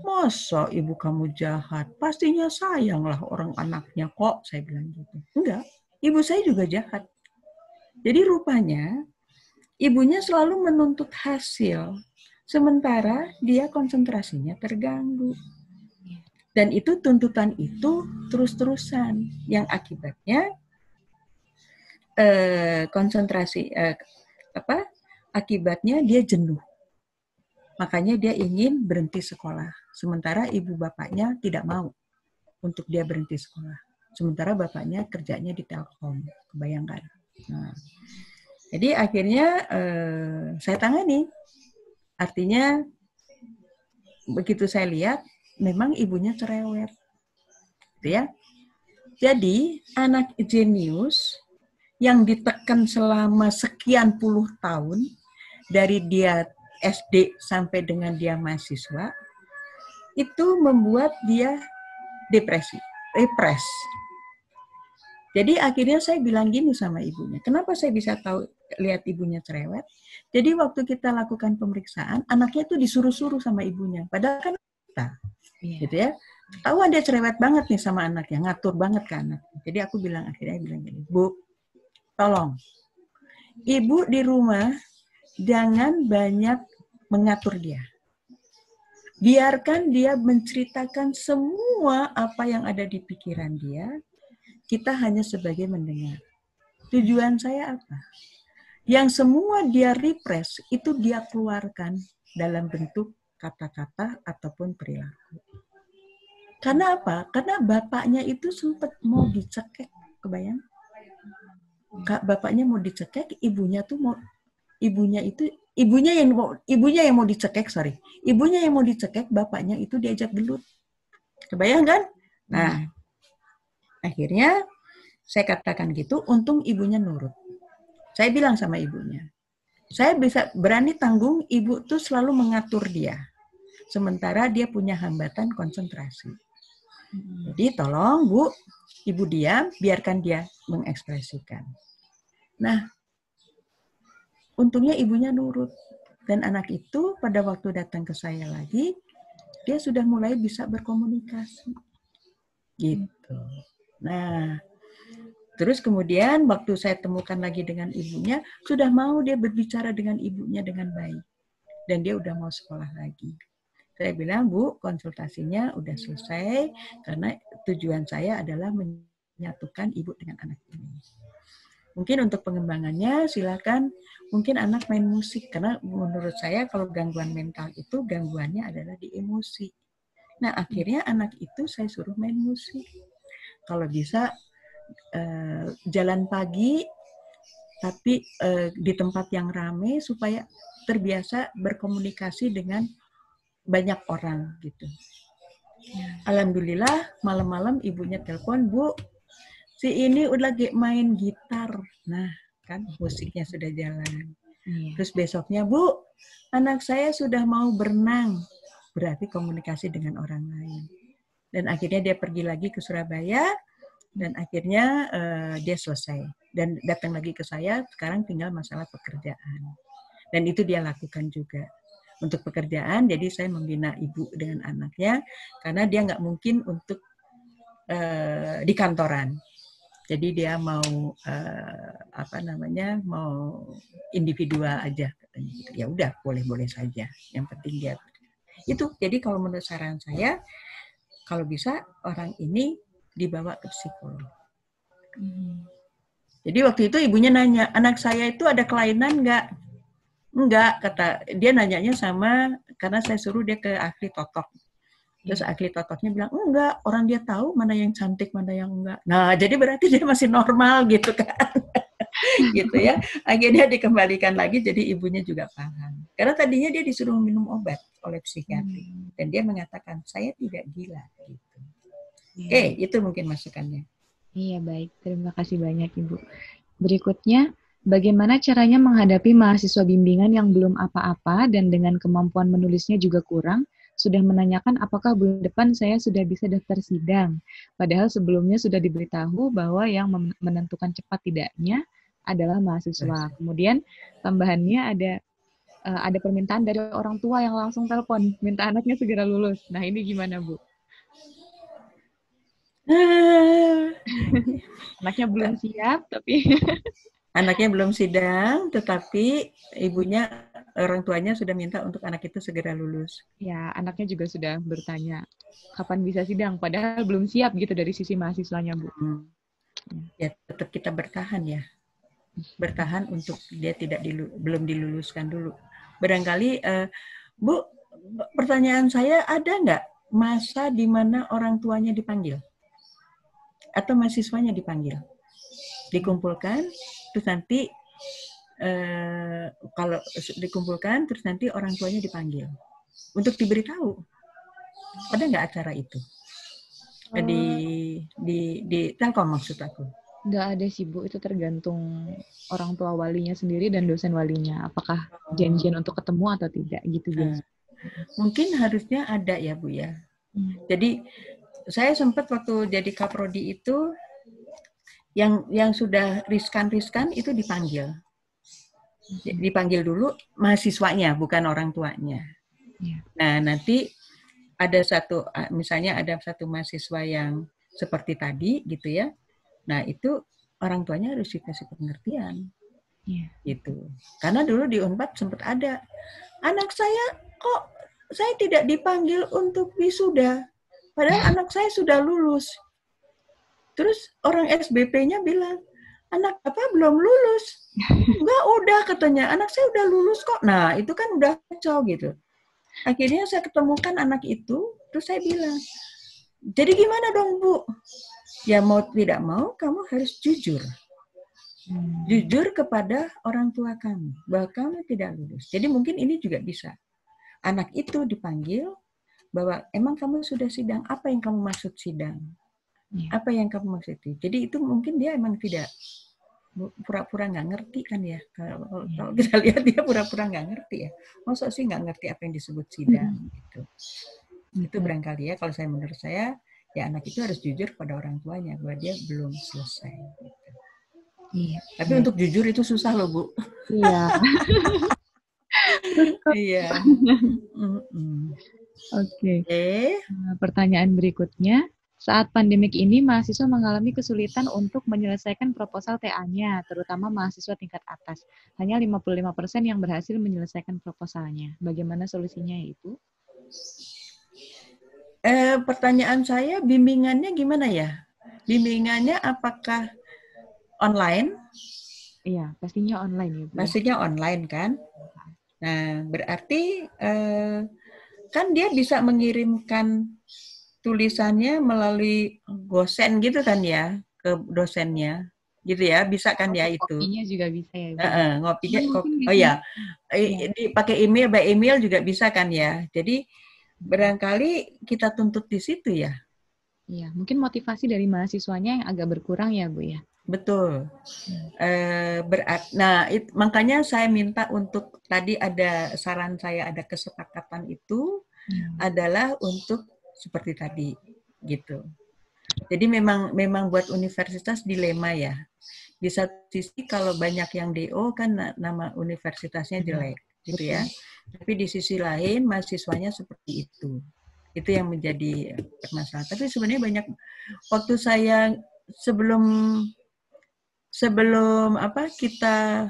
Masa ibu kamu jahat? Pastinya sayanglah orang anaknya kok, saya bilang gitu. Enggak, ibu saya juga jahat. Jadi rupanya ibunya selalu menuntut hasil, sementara dia konsentrasinya terganggu. Dan itu tuntutan itu terus-terusan, yang akibatnya akibatnya dia jenuh. Makanya dia ingin berhenti sekolah. Sementara ibu bapaknya tidak mau untuk dia berhenti sekolah. Sementara bapaknya kerjanya di Telkom, kebayangkan. Nah, jadi akhirnya saya tangani. Artinya begitu saya lihat, memang ibunya cerewet, gitu ya. Jadi anak jenius yang ditekan selama sekian puluh tahun dari dia SD sampai dengan dia mahasiswa, itu membuat dia depresi, repres. Jadi akhirnya saya bilang gini sama ibunya, kenapa saya bisa tahu lihat ibunya cerewet? Jadi waktu kita lakukan pemeriksaan, anaknya itu disuruh-suruh sama ibunya, padahal kan kita, gitu ya. Ketahuan dia cerewet banget nih sama anaknya, ngatur banget ke anak. Jadi aku akhirnya bilang gini, Bu, tolong, ibu di rumah jangan banyak mengatur dia. Biarkan dia menceritakan semua apa yang ada di pikiran dia. Kita hanya sebagai mendengar. Tujuan saya apa? Yang semua dia repress, itu dia keluarkan dalam bentuk kata-kata ataupun perilaku. Karena apa? Karena bapaknya itu sempat mau dicekek, kebayang? Bapaknya mau dicekek, ibunya yang mau dicekek, Ibunya yang mau dicekek, bapaknya itu diajak gelut. Kebayang kan? Nah, akhirnya saya katakan gitu, untung ibunya nurut. Saya bilang sama ibunya, saya bisa berani tanggung ibu tuh selalu mengatur dia. Sementara dia punya hambatan konsentrasi. Jadi tolong Bu, ibu diam, biarkan dia mengekspresikan. Nah, untungnya ibunya nurut. Dan anak itu pada waktu datang ke saya lagi, dia sudah mulai bisa berkomunikasi. Gitu. Nah, terus kemudian waktu saya temukan lagi dengan ibunya, sudah mau dia berbicara dengan ibunya dengan baik. Dan dia udah mau sekolah lagi. Saya bilang, Bu, konsultasinya udah selesai, karena tujuan saya adalah menyatukan ibu dengan anak ini. Mungkin untuk pengembangannya silakan, mungkin anak main musik, karena menurut saya kalau gangguan mental itu gangguannya adalah di emosi. Nah akhirnya anak itu saya suruh main musik. Kalau bisa jalan pagi, tapi di tempat yang ramai supaya terbiasa berkomunikasi dengan banyak orang gitu. Alhamdulillah malam-malam ibunya telepon, Bu, si ini udah lagi main gitar. Nah, kan musiknya sudah jalan. Terus besoknya, Bu, anak saya sudah mau berenang. Berarti komunikasi dengan orang lain. Dan akhirnya dia pergi lagi ke Surabaya, dan akhirnya dia selesai. Dan datang lagi ke saya, sekarang tinggal masalah pekerjaan. Dan itu dia lakukan juga. Untuk pekerjaan, jadi saya membina ibu dengan anaknya, karena dia nggak mungkin untuk di kantoran. Jadi dia mau mau individual aja katanya gitu. Ya udah, boleh-boleh saja. Yang penting dia itu. Jadi kalau menurut saran saya, kalau bisa orang ini dibawa ke psikolog. Jadi waktu itu ibunya nanya, anak saya itu ada kelainan nggak? Enggak, kata dia, nanyanya sama, karena saya suruh dia ke ahli totok. Terus ahli totoknya bilang, enggak, orang dia tahu mana yang cantik, mana yang enggak. Nah, jadi berarti dia masih normal gitu kan. Gitu ya. Akhirnya dikembalikan lagi, jadi ibunya juga paham. Karena tadinya dia disuruh minum obat oleh psikiatri. Dan dia mengatakan, saya tidak gila. Gitu. Itu mungkin masukannya. Iya, baik. Terima kasih banyak, Ibu. Berikutnya, bagaimana caranya menghadapi mahasiswa bimbingan yang belum apa-apa dan dengan kemampuan menulisnya juga kurang, sudah menanyakan apakah bulan depan saya sudah bisa daftar sidang. Padahal sebelumnya sudah diberitahu bahwa yang menentukan cepat tidaknya adalah mahasiswa. Kemudian tambahannya ada permintaan dari orang tua yang langsung telepon, minta anaknya segera lulus. Nah, ini gimana, Bu? Anaknya belum siap, tapi anaknya belum sidang, tetapi ibunya, orang tuanya sudah minta untuk anak itu segera lulus. Ya, anaknya juga sudah bertanya kapan bisa sidang, padahal belum siap gitu dari sisi mahasiswanya, Bu. Ya, tetap kita bertahan ya. Bertahan untuk dia belum diluluskan dulu. Barangkali, Bu, pertanyaan saya, ada nggak masa di mana orang tuanya dipanggil? Atau mahasiswanya dipanggil? Dikumpulkan, terus nanti kalau dikumpulkan, terus nanti orang tuanya dipanggil untuk diberitahu. Ada nggak acara itu? Di Telkom maksud aku. Nggak ada sih, Bu. Itu tergantung orang tua walinya sendiri dan dosen walinya. Apakah janjian untuk ketemu atau tidak gitu biasa. Mungkin harusnya ada ya, Bu ya. Jadi saya sempat waktu jadi kaprodi itu yang sudah riskan itu dipanggil. Dipanggil dulu mahasiswanya, bukan orang tuanya. Nah, nanti misalnya ada satu mahasiswa yang seperti tadi gitu ya. Nah, itu orang tuanya harus dikasih pengertian. Gitu. Karena dulu di Unpad sempat ada, anak saya kok saya tidak dipanggil untuk wisuda, padahal anak saya sudah lulus. Terus orang SBP-nya bilang, anak apa belum lulus? Enggak, udah katanya, anak saya udah lulus kok. Nah, itu kan udah kacau gitu. Akhirnya saya ketemukan anak itu, terus saya bilang, jadi gimana dong, Bu? Ya mau tidak mau, kamu harus jujur. Jujur kepada orang tua kamu, bahwa kamu tidak lulus. Jadi mungkin ini juga bisa. Anak itu dipanggil, bahwa emang kamu sudah sidang, apa yang kamu maksud sidang? Apa yang kamu maksud itu? Jadi itu mungkin dia emang tidak, pura-pura nggak ngerti kan ya. Kalau kita lihat dia pura-pura nggak ngerti ya. Masa sih nggak ngerti apa yang disebut sidang gitu. Itu barangkali ya, kalau menurut saya, ya anak itu harus jujur pada orang tuanya bahwa dia belum selesai. Gitu. Tapi untuk jujur itu susah loh, Bu. Iya. Iya. Oke. Pertanyaan berikutnya. Saat pandemik ini, mahasiswa mengalami kesulitan untuk menyelesaikan proposal TA-nya, terutama mahasiswa tingkat atas. Hanya 55% yang berhasil menyelesaikan proposalnya. Bagaimana solusinya, Ibu? Pertanyaan saya, bimbingannya gimana ya? Bimbingannya apakah online? Iya, pastinya online ya, Bu. Pastinya online kan? Nah, berarti kan dia bisa mengirimkan tulisannya melalui gosen gitu kan ya, ke dosennya. Gitu ya, bisa kan ya itu. Kopinya juga bisa ya, Bu. Ngopinya, oh ya, pakai email, by email juga bisa kan ya. Jadi barangkali kita tuntut di situ ya. Iya, mungkin motivasi dari mahasiswanya yang agak berkurang ya, Bu ya. Betul. Makanya saya minta untuk tadi ada saran saya, ada kesepakatan itu adalah untuk seperti tadi gitu. Jadi memang buat universitas dilema ya. Di satu sisi kalau banyak yang DO kan nama universitasnya jelek gitu ya. Tapi di sisi lain mahasiswanya seperti itu. Itu yang menjadi permasalahan. Tapi sebenarnya banyak waktu saya sebelum kita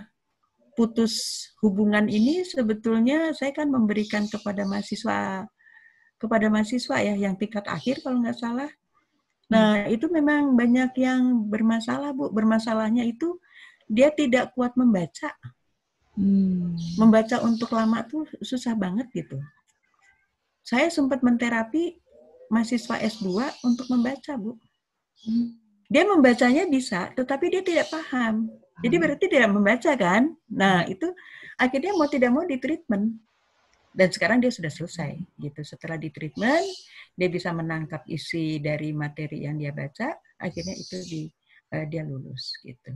putus hubungan ini, sebetulnya saya kan memberikan kepada mahasiswa ya yang tingkat akhir kalau nggak salah. Nah, itu memang banyak yang bermasalah, Bu. Bermasalahnya itu dia tidak kuat membaca. Membaca untuk lama tuh susah banget gitu. Saya sempat menterapi mahasiswa S2 untuk membaca, Bu. Dia membacanya bisa, tetapi dia tidak paham. Jadi berarti tidak membaca kan? Nah, itu akhirnya mau tidak mau di-treatment. Dan sekarang dia sudah selesai gitu. Setelah di-treatment, dia bisa menangkap isi dari materi yang dia baca, akhirnya itu dia lulus gitu.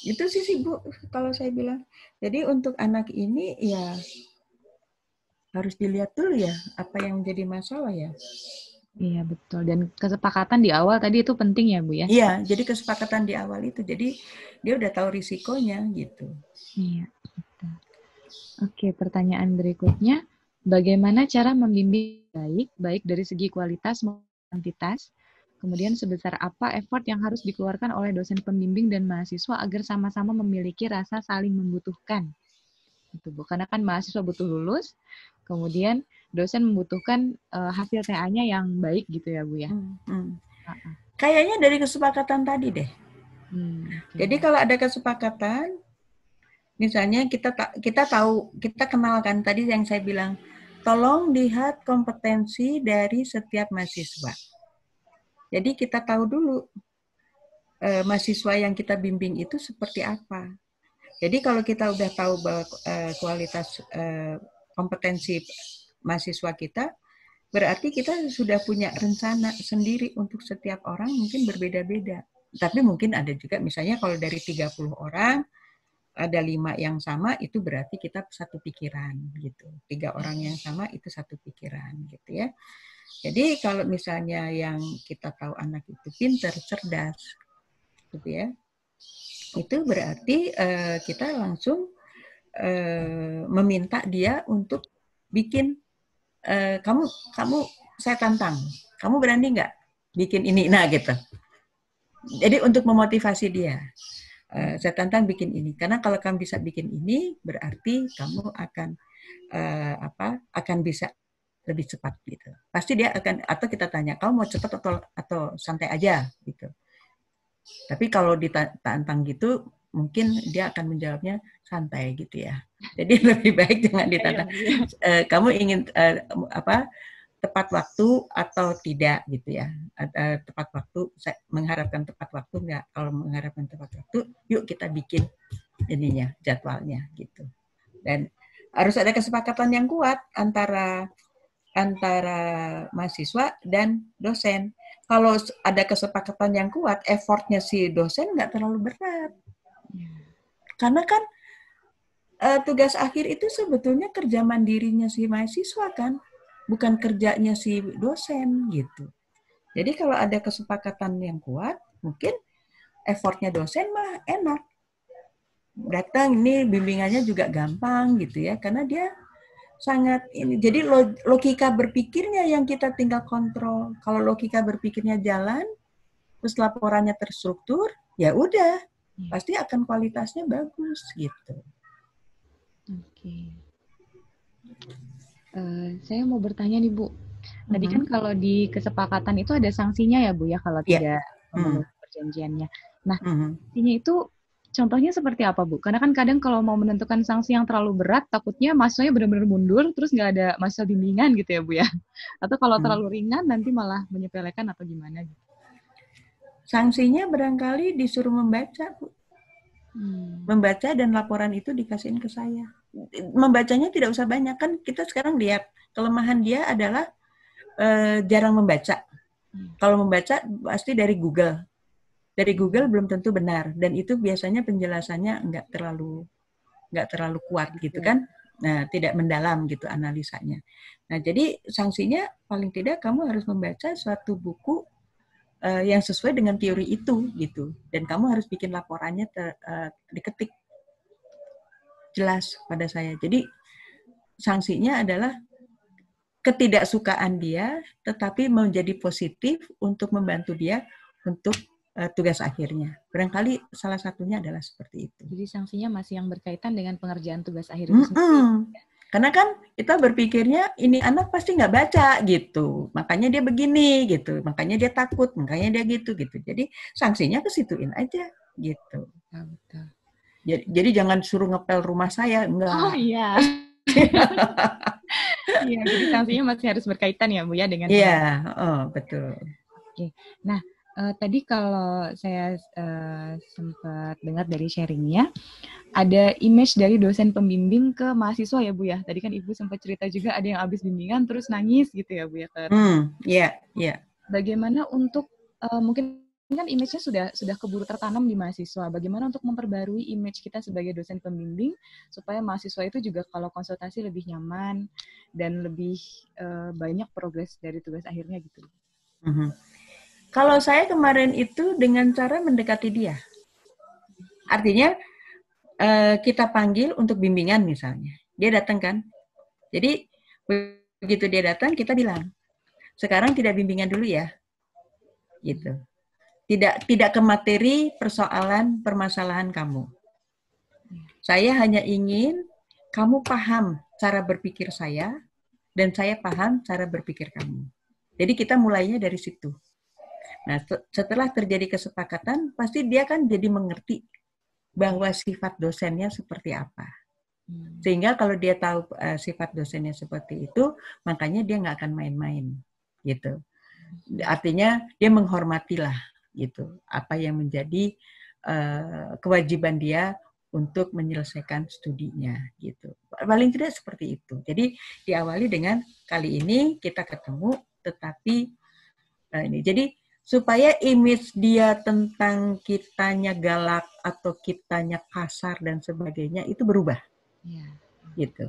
Itu sih Bu, kalau saya bilang. Jadi untuk anak ini ya harus dilihat dulu ya apa yang menjadi masalah ya. Iya betul, dan kesepakatan di awal tadi itu penting ya Bu ya? Iya, jadi kesepakatan di awal itu, jadi dia udah tahu risikonya gitu. Iya, betul. Oke, pertanyaan berikutnya, bagaimana cara membimbing baik dari segi kualitas maupun kuantitas, kemudian sebesar apa effort yang harus dikeluarkan oleh dosen pembimbing dan mahasiswa agar sama-sama memiliki rasa saling membutuhkan? Itu Bu, karena kan mahasiswa butuh lulus, kemudian dosen membutuhkan hasil TA-nya yang baik gitu ya Bu ya. Kayaknya dari kesepakatan tadi deh. Okay. Jadi kalau ada kesepakatan, misalnya kita tahu, kita kenalkan tadi yang saya bilang, tolong lihat kompetensi dari setiap mahasiswa. Jadi kita tahu dulu mahasiswa yang kita bimbing itu seperti apa. Jadi kalau kita udah tahu bahwa kualitas kompetensi mahasiswa kita, berarti kita sudah punya rencana sendiri untuk setiap orang, mungkin berbeda-beda. Tapi mungkin ada juga, misalnya kalau dari 30 orang, ada 5 yang sama, itu berarti kita satu pikiran gitu. 3 orang yang sama itu satu pikiran gitu ya. Jadi kalau misalnya yang kita tahu anak itu pintar, cerdas, gitu ya, itu berarti kita langsung meminta dia untuk bikin, kamu saya tantang, kamu berani nggak bikin ini, nah gitu. Jadi untuk memotivasi dia. Saya tantang bikin ini, karena kalau kamu bisa bikin ini, berarti kamu akan bisa lebih cepat gitu. Pasti dia akan, atau kita tanya, kamu mau cepat atau santai aja gitu. Tapi kalau ditantang gitu, mungkin dia akan menjawabnya santai gitu ya. Jadi lebih baik jangan ditantang. Kamu ingin tepat waktu atau tidak gitu ya. Tepat waktu, saya mengharapkan tepat waktu enggak. Kalau mengharapkan tepat waktu, yuk kita bikin ininya, jadwalnya gitu. Dan harus ada kesepakatan yang kuat antara mahasiswa dan dosen. Kalau ada kesepakatan yang kuat, effortnya si dosen nggak terlalu berat. Karena kan tugas akhir itu sebetulnya kerja mandirinya si mahasiswa kan, bukan kerjanya si dosen gitu. Jadi kalau ada kesepakatan yang kuat, mungkin effortnya dosen mah enak. Datang ini bimbingannya juga gampang gitu ya, karena dia sangat ini. Jadi logika berpikirnya yang kita tinggal kontrol. Kalau logika berpikirnya jalan, terus laporannya terstruktur, ya udah, pasti akan kualitasnya bagus gitu. Oke. Saya mau bertanya nih Bu. Tadi kan kalau di kesepakatan itu ada sanksinya ya Bu ya kalau tidak memenuhi perjanjiannya. Nah, sanksinya itu contohnya seperti apa Bu? Karena kan kadang kalau mau menentukan sanksi yang terlalu berat, takutnya mahasiswanya benar-benar mundur, terus nggak ada mahasiswa bimbingan gitu ya Bu ya? Atau kalau terlalu ringan nanti malah menyepelekan atau gimana gitu? Sanksinya barangkali disuruh membaca Bu. Membaca dan laporan itu dikasihin ke saya. Membacanya tidak usah banyak, kan kita sekarang lihat kelemahan dia adalah jarang membaca. Kalau membaca pasti dari Google. Dari Google belum tentu benar, dan itu biasanya penjelasannya nggak terlalu kuat gitu kan. Nah, tidak mendalam gitu analisanya. Nah, jadi sanksinya paling tidak kamu harus membaca suatu buku yang sesuai dengan teori itu gitu, dan kamu harus bikin laporannya diketik jelas pada saya. Jadi sanksinya adalah ketidaksukaan dia, tetapi menjadi positif untuk membantu dia untuk tugas akhirnya. Barangkali salah satunya adalah seperti itu. Jadi sanksinya masih yang berkaitan dengan pengerjaan tugas akhir itu sendiri. Karena kan kita berpikirnya ini anak pasti nggak baca gitu, makanya dia begini gitu, makanya dia takut, makanya dia gitu. Jadi sanksinya ke situin aja gitu. Betul. Jadi jangan suruh ngepel rumah saya, enggak. Oh iya. Iya, jadi sanksinya masih harus berkaitan ya Bu ya dengan. Iya, betul. Oke, nah tadi kalau saya sempat dengar dari sharingnya, ada image dari dosen pembimbing ke mahasiswa ya Bu ya. Tadi kan Ibu sempat cerita juga ada yang habis bimbingan terus nangis gitu ya Bu ya. Iya. Bagaimana untuk mungkin kan image-nya sudah keburu tertanam di mahasiswa. Bagaimana untuk memperbarui image kita sebagai dosen pembimbing supaya mahasiswa itu juga kalau konsultasi lebih nyaman dan lebih banyak progres dari tugas akhirnya gitu. Kalau saya kemarin itu dengan cara mendekati dia. Artinya kita panggil untuk bimbingan misalnya. Dia datang kan. Jadi begitu dia datang kita bilang, sekarang tidak bimbingan dulu ya. Gitu. Tidak ke materi permasalahan kamu. Saya hanya ingin kamu paham cara berpikir saya dan saya paham cara berpikir kamu. Jadi kita mulainya dari situ. Nah, setelah terjadi kesepakatan, pasti dia kan jadi mengerti bahwa sifat dosennya seperti apa. Sehingga kalau dia tahu sifat dosennya seperti itu, makanya dia nggak akan main-main. Gitu. Artinya dia menghormatilah gitu apa yang menjadi kewajiban dia untuk menyelesaikan studinya gitu. Paling tidak seperti itu. Jadi diawali dengan kali ini kita ketemu, tetapi ini. Jadi supaya image dia tentang kitanya galak atau kitanya kasar dan sebagainya itu berubah. Gitu.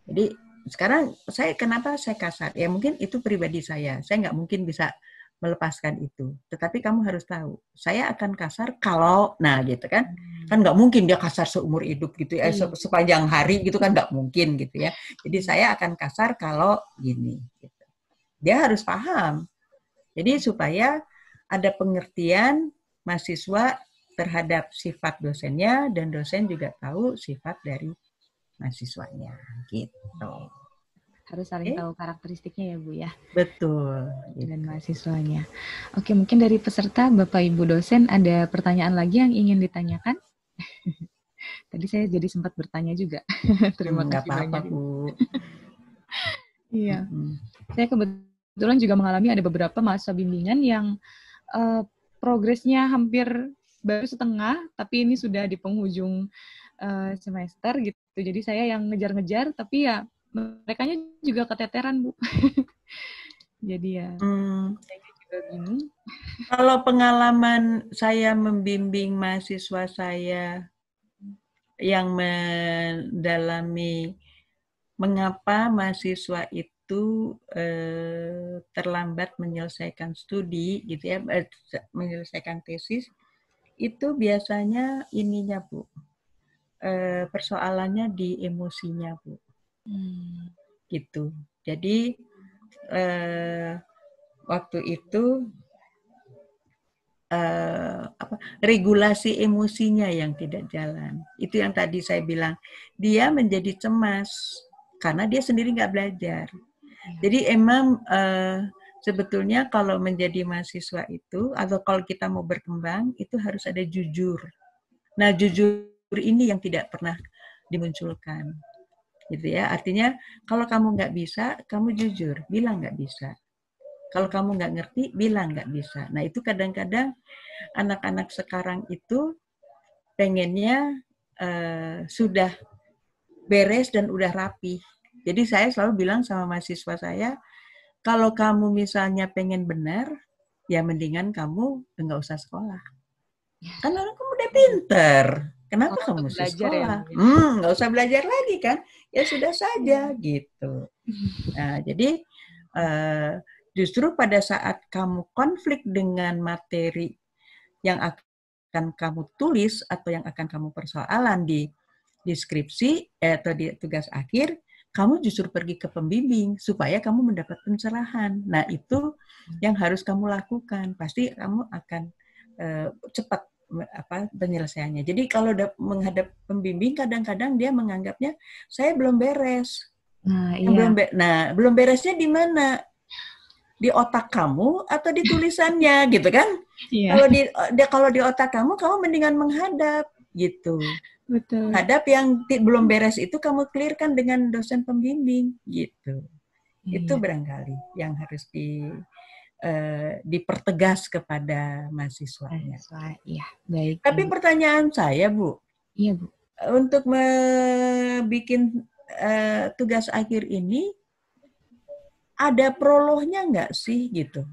Jadi sekarang kenapa saya kasar? Ya mungkin itu pribadi saya. Saya nggak mungkin bisa melepaskan itu. Tetapi kamu harus tahu, saya akan kasar kalau, gitu kan. Kan nggak mungkin dia kasar seumur hidup gitu ya, sepanjang hari gitu kan nggak mungkin gitu ya. Jadi saya akan kasar kalau gini. Gitu. Dia harus paham. Jadi supaya ada pengertian mahasiswa terhadap sifat dosennya dan dosen juga tahu sifat dari mahasiswanya gitu. Harus saling tahu karakteristiknya ya Bu ya. Betul. Dan mahasiswanya. Oke, mungkin dari peserta Bapak Ibu dosen ada pertanyaan lagi yang ingin ditanyakan? Tadi saya jadi sempat bertanya juga. Terima kasih banyak Bu. Iya. Saya kebetulan juga mengalami ada beberapa mahasiswa bimbingan yang progresnya hampir baru setengah, tapi ini sudah di penghujung semester gitu. Jadi saya yang ngejar-ngejar, tapi ya merekanya juga keteteran Bu. Jadi ya saya juga bingung. Kalau pengalaman saya membimbing mahasiswa saya yang mendalami mengapa mahasiswa itu terlambat menyelesaikan studi gitu ya, menyelesaikan tesis, itu biasanya ininya Bu, persoalannya di emosinya Bu. Gitu. Jadi waktu itu regulasi emosinya yang tidak jalan. Itu yang tadi saya bilang, dia menjadi cemas karena dia sendiri nggak belajar. Jadi emang sebetulnya kalau menjadi mahasiswa itu, atau kalau kita mau berkembang, itu harus ada jujur. Nah, jujur ini yang tidak pernah dimunculkan. Gitu ya. Artinya kalau kamu nggak bisa, kamu jujur, bilang nggak bisa. Kalau kamu nggak ngerti, bilang nggak bisa. Nah, itu kadang-kadang anak-anak sekarang itu pengennya sudah beres dan udah rapi. Jadi saya selalu bilang sama mahasiswa saya, kalau kamu misalnya pengen benar, ya mendingan kamu nggak usah sekolah. Kan kamu udah pinter. Kenapa kamu mesti sekolah? Nggak usah belajar lagi kan? Ya sudah saja gitu. Nah, jadi justru pada saat kamu konflik dengan materi yang akan kamu tulis atau yang akan kamu persoalan di skripsi atau di tugas akhir, kamu justru pergi ke pembimbing supaya kamu mendapat pencerahan. Nah, itu yang harus kamu lakukan. Pasti kamu akan cepat penyelesaiannya. Jadi kalau menghadap pembimbing, kadang-kadang dia menganggapnya saya belum beres. Nah, iya. Belum beresnya di mana? Di otak kamu atau di tulisannya, gitu kan? Iya. Kalau di otak kamu mendingan menghadap, gitu. Betul. Menghadap yang belum beres itu kamu clearkan dengan dosen pembimbing, gitu. Iya. Itu barangkali yang harus dipertegas kepada mahasiswanya. Iya, baik. Tapi pertanyaan saya, Bu. Iya, Bu. Untuk bikin tugas akhir ini, ada prolognya nggak sih gitu?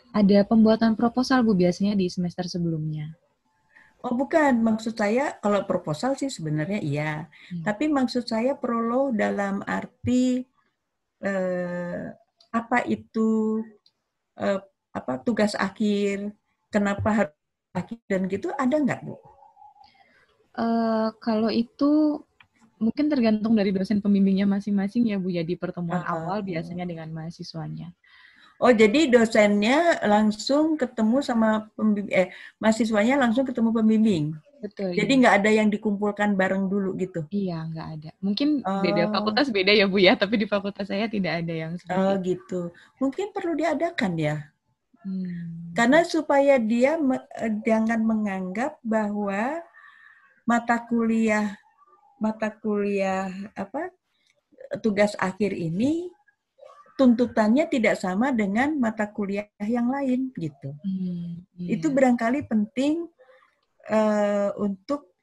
Ada pembuatan proposal, Bu, biasanya di semester sebelumnya. Oh bukan, maksud saya kalau proposal sih sebenarnya iya. Tapi maksud saya prolog dalam arti apa itu tugas akhir, kenapa harus akhir dan gitu, ada nggak, Bu? Kalau itu mungkin tergantung dari dosen pembimbingnya masing-masing ya, Bu, ya, di pertemuan awal biasanya dengan mahasiswanya. Oh, jadi dosennya langsung ketemu sama mahasiswanya langsung ketemu pembimbing? Betul. Jadi nggak ada yang dikumpulkan bareng dulu gitu? Iya, nggak ada. Mungkin beda fakultas beda ya, Bu, ya, tapi di fakultas saya tidak ada yang seperti itu. Gitu. Mungkin perlu diadakan ya. Karena supaya dia jangan menganggap bahwa mata kuliah tugas akhir ini tuntutannya tidak sama dengan mata kuliah yang lain gitu. Itu barangkali penting untuk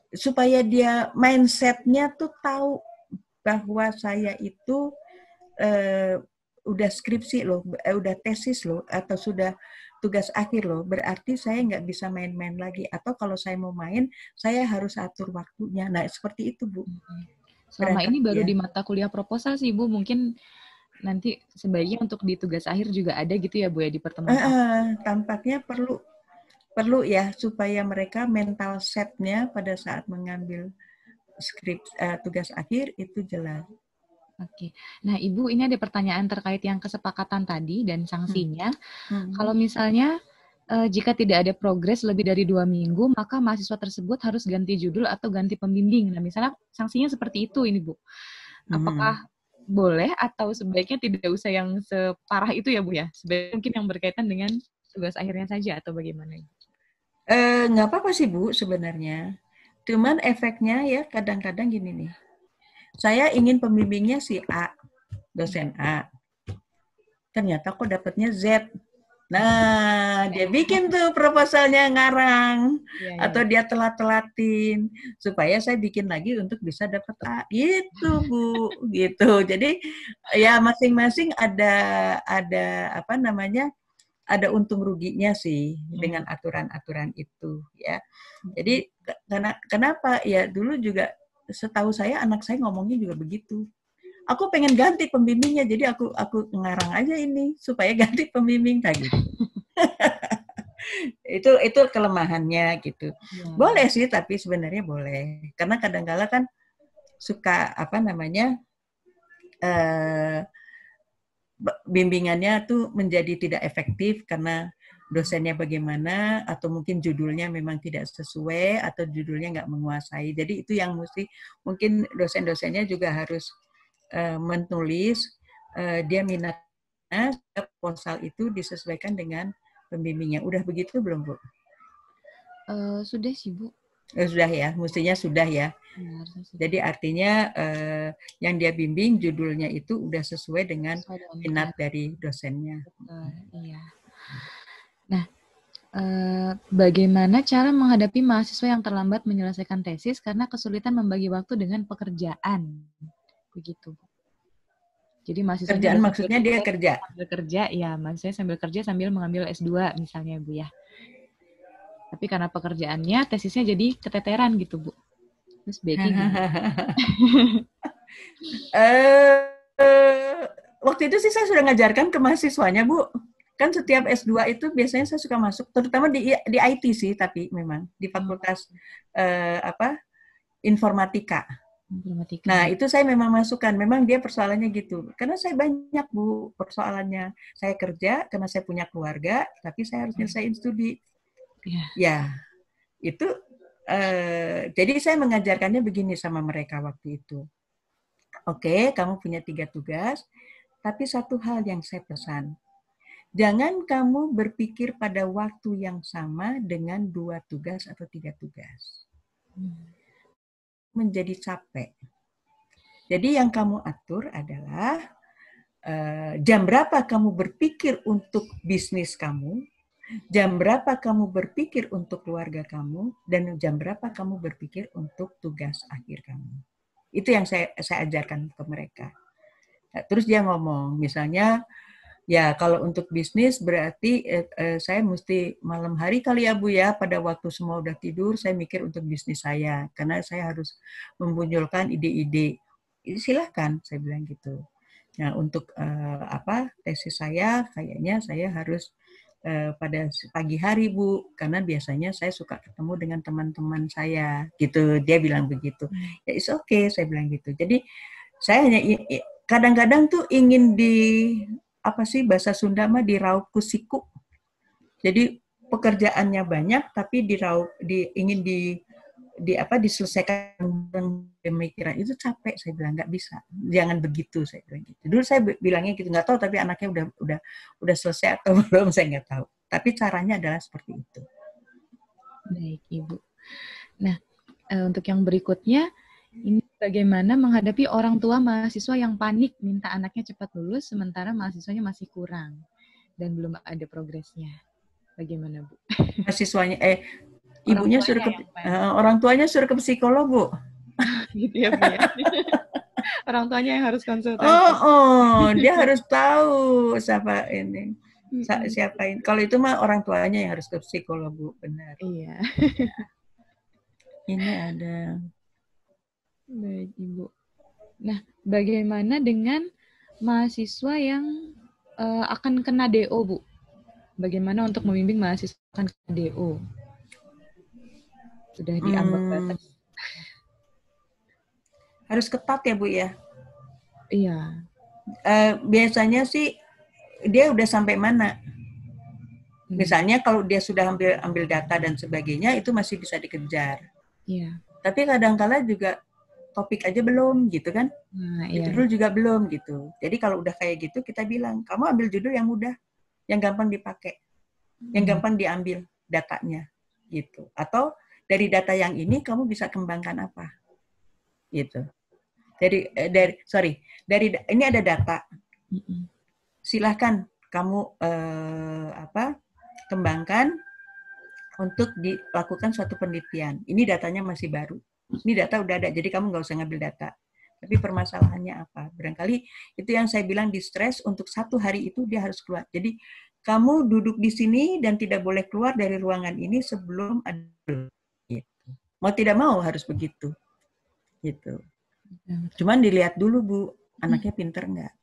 supaya dia mindsetnya tuh tahu bahwa saya itu udah skripsi loh, udah tesis loh, atau sudah tugas akhir loh, berarti saya nggak bisa main-main lagi. Atau kalau saya mau main, saya harus atur waktunya. Nah, seperti itu, Bu. Selama ini baru di mata kuliah proposal sih, Bu. Mungkin nanti sebaiknya untuk di tugas akhir juga ada gitu ya, Bu, ya, di pertemuan. Tampaknya perlu ya, supaya mereka mental set-nya pada saat mengambil tugas akhir itu jelas. Oke. Nah, Ibu, ini ada pertanyaan terkait yang kesepakatan tadi dan sanksinya. Kalau misalnya jika tidak ada progres lebih dari 2 minggu, maka mahasiswa tersebut harus ganti judul atau ganti pembimbing. Nah, misalnya sanksinya seperti itu ini, Bu. Apakah boleh atau sebaiknya tidak usah yang separah itu ya, Bu, ya? Sebaiknya mungkin yang berkaitan dengan tugas akhirnya saja atau bagaimana? Nggak apa-apa sih, Bu, sebenarnya. Cuman efeknya ya kadang-kadang gini nih. Saya ingin pembimbingnya si A, dosen A. Ternyata kok dapatnya Z. Nah, dia bikin tuh proposalnya ngarang. Atau dia telat-telatin. Supaya saya bikin lagi untuk bisa dapat A. Gitu, Bu. Gitu. Jadi, ya masing-masing ada ada untung ruginya sih dengan aturan-aturan itu. Ya. Jadi, kenapa? Ya, dulu juga setahu saya anak saya ngomongnya juga begitu. Aku pengen ganti pembimbingnya, jadi aku ngarang aja ini supaya ganti pembimbing kayak gitu. itu kelemahannya gitu. Boleh sih, tapi sebenarnya boleh. Karena kadang-kala kan suka bimbingannya tuh menjadi tidak efektif karena dosennya bagaimana, atau mungkin judulnya memang tidak sesuai, atau judulnya nggak menguasai. Jadi itu yang mungkin dosen-dosennya juga harus menulis dia minatnya, proposal itu disesuaikan dengan pembimbingnya. Udah begitu belum, Bu? Sudah sih, Bu. Sudah ya, mestinya sudah ya. Jadi artinya yang dia bimbing judulnya itu udah sesuai dengan minat dari dosennya. Iya. Nah, bagaimana cara menghadapi mahasiswa yang terlambat menyelesaikan tesis karena kesulitan membagi waktu dengan pekerjaan? Begitu. Jadi mahasiswa kerjaan maksudnya dia kerja? Sambil kerja, ya. Mahasiswa sambil kerja sambil mengambil S2 misalnya, Bu, ya. Tapi karena pekerjaannya, tesisnya jadi keteteran gitu, Bu. Terus baiknya gimana? Waktu itu sih saya sudah ngajarkan ke mahasiswanya, Bu. Kan setiap S2 itu biasanya saya suka masuk, terutama di IT sih, tapi memang di fakultas informatika. Informatika. Nah, itu saya memang masukkan. Memang dia persoalannya gitu. Karena saya banyak, Bu, persoalannya. Saya kerja karena saya punya keluarga, tapi saya harus nyelesain studi. Ya, itu jadi saya mengajarkannya begini sama mereka waktu itu. Oke, kamu punya 3 tugas, tapi satu hal yang saya pesan. Jangan kamu berpikir pada waktu yang sama dengan 2 tugas atau 3 tugas. Menjadi capek. Jadi yang kamu atur adalah jam berapa kamu berpikir untuk bisnis kamu, jam berapa kamu berpikir untuk keluarga kamu, dan jam berapa kamu berpikir untuk tugas akhir kamu. Itu yang saya ajarkan ke mereka. Nah, terus dia ngomong, misalnya, ya kalau untuk bisnis berarti saya mesti malam hari kali ya Bu ya, pada waktu semua udah tidur, saya mikir untuk bisnis saya, karena saya harus memunculkan ide-ide. Silahkan, saya bilang gitu. Nah, untuk tesis saya, kayaknya saya harus pada pagi hari Bu, karena biasanya saya suka ketemu dengan teman-teman saya, gitu. Dia bilang begitu. Ya it's okay, saya bilang gitu. Jadi saya hanya kadang-kadang tuh ingin bahasa Sunda mah diraup ku siku. Jadi pekerjaannya banyak, tapi ingin diselesaikan dengan pemikiran itu capek, saya bilang nggak bisa, jangan begitu, saya bilang gitu. Dulu saya bilangnya gitu, nggak tahu tapi anaknya udah selesai atau belum, saya nggak tahu. Tapi caranya adalah seperti itu. Baik Ibu. Nah, untuk yang berikutnya, ini bagaimana menghadapi orang tua mahasiswa yang panik minta anaknya cepat lulus sementara mahasiswanya masih kurang dan belum ada progresnya. Bagaimana Bu? Mahasiswanya ibunya suruh orang tuanya suruh ke psikolog, Bu. Gitu ya, Bu ya. Orang tuanya yang harus konsultasi. Dia harus tahu siapa ini. Siapa ini. Kalau itu mah orang tuanya yang harus ke psikolog, Bu, benar. Iya. Ini ada. Baik, Ibu. Nah, bagaimana dengan mahasiswa yang akan kena DO, Bu? Bagaimana untuk membimbing mahasiswa akan kena DO? Sudah diambang batas. Harus ketat ya, Bu ya? Iya. Biasanya sih dia udah sampai mana? Misalnya kalau dia sudah ambil data dan sebagainya, itu masih bisa dikejar. Iya. Tapi kadang-kala juga topik aja belum gitu kan? Nah, iya. Judul juga belum gitu. Jadi kalau udah kayak gitu kita bilang, kamu ambil judul yang mudah, yang gampang dipakai, yang gampang diambil datanya gitu. Atau dari data yang ini kamu bisa kembangkan apa? Gitu. Dari ini ada data. Silahkan kamu kembangkan untuk dilakukan suatu penelitian. Ini datanya masih baru. Ini data udah ada, jadi kamu nggak usah ngambil data. Tapi permasalahannya apa? Barangkali itu yang saya bilang di stres, untuk 1 hari itu dia harus keluar. Jadi kamu duduk di sini dan tidak boleh keluar dari ruangan ini sebelum ada. Gitu. Mau tidak mau harus begitu. Gitu. Cuman dilihat dulu, Bu, anaknya pinter nggak?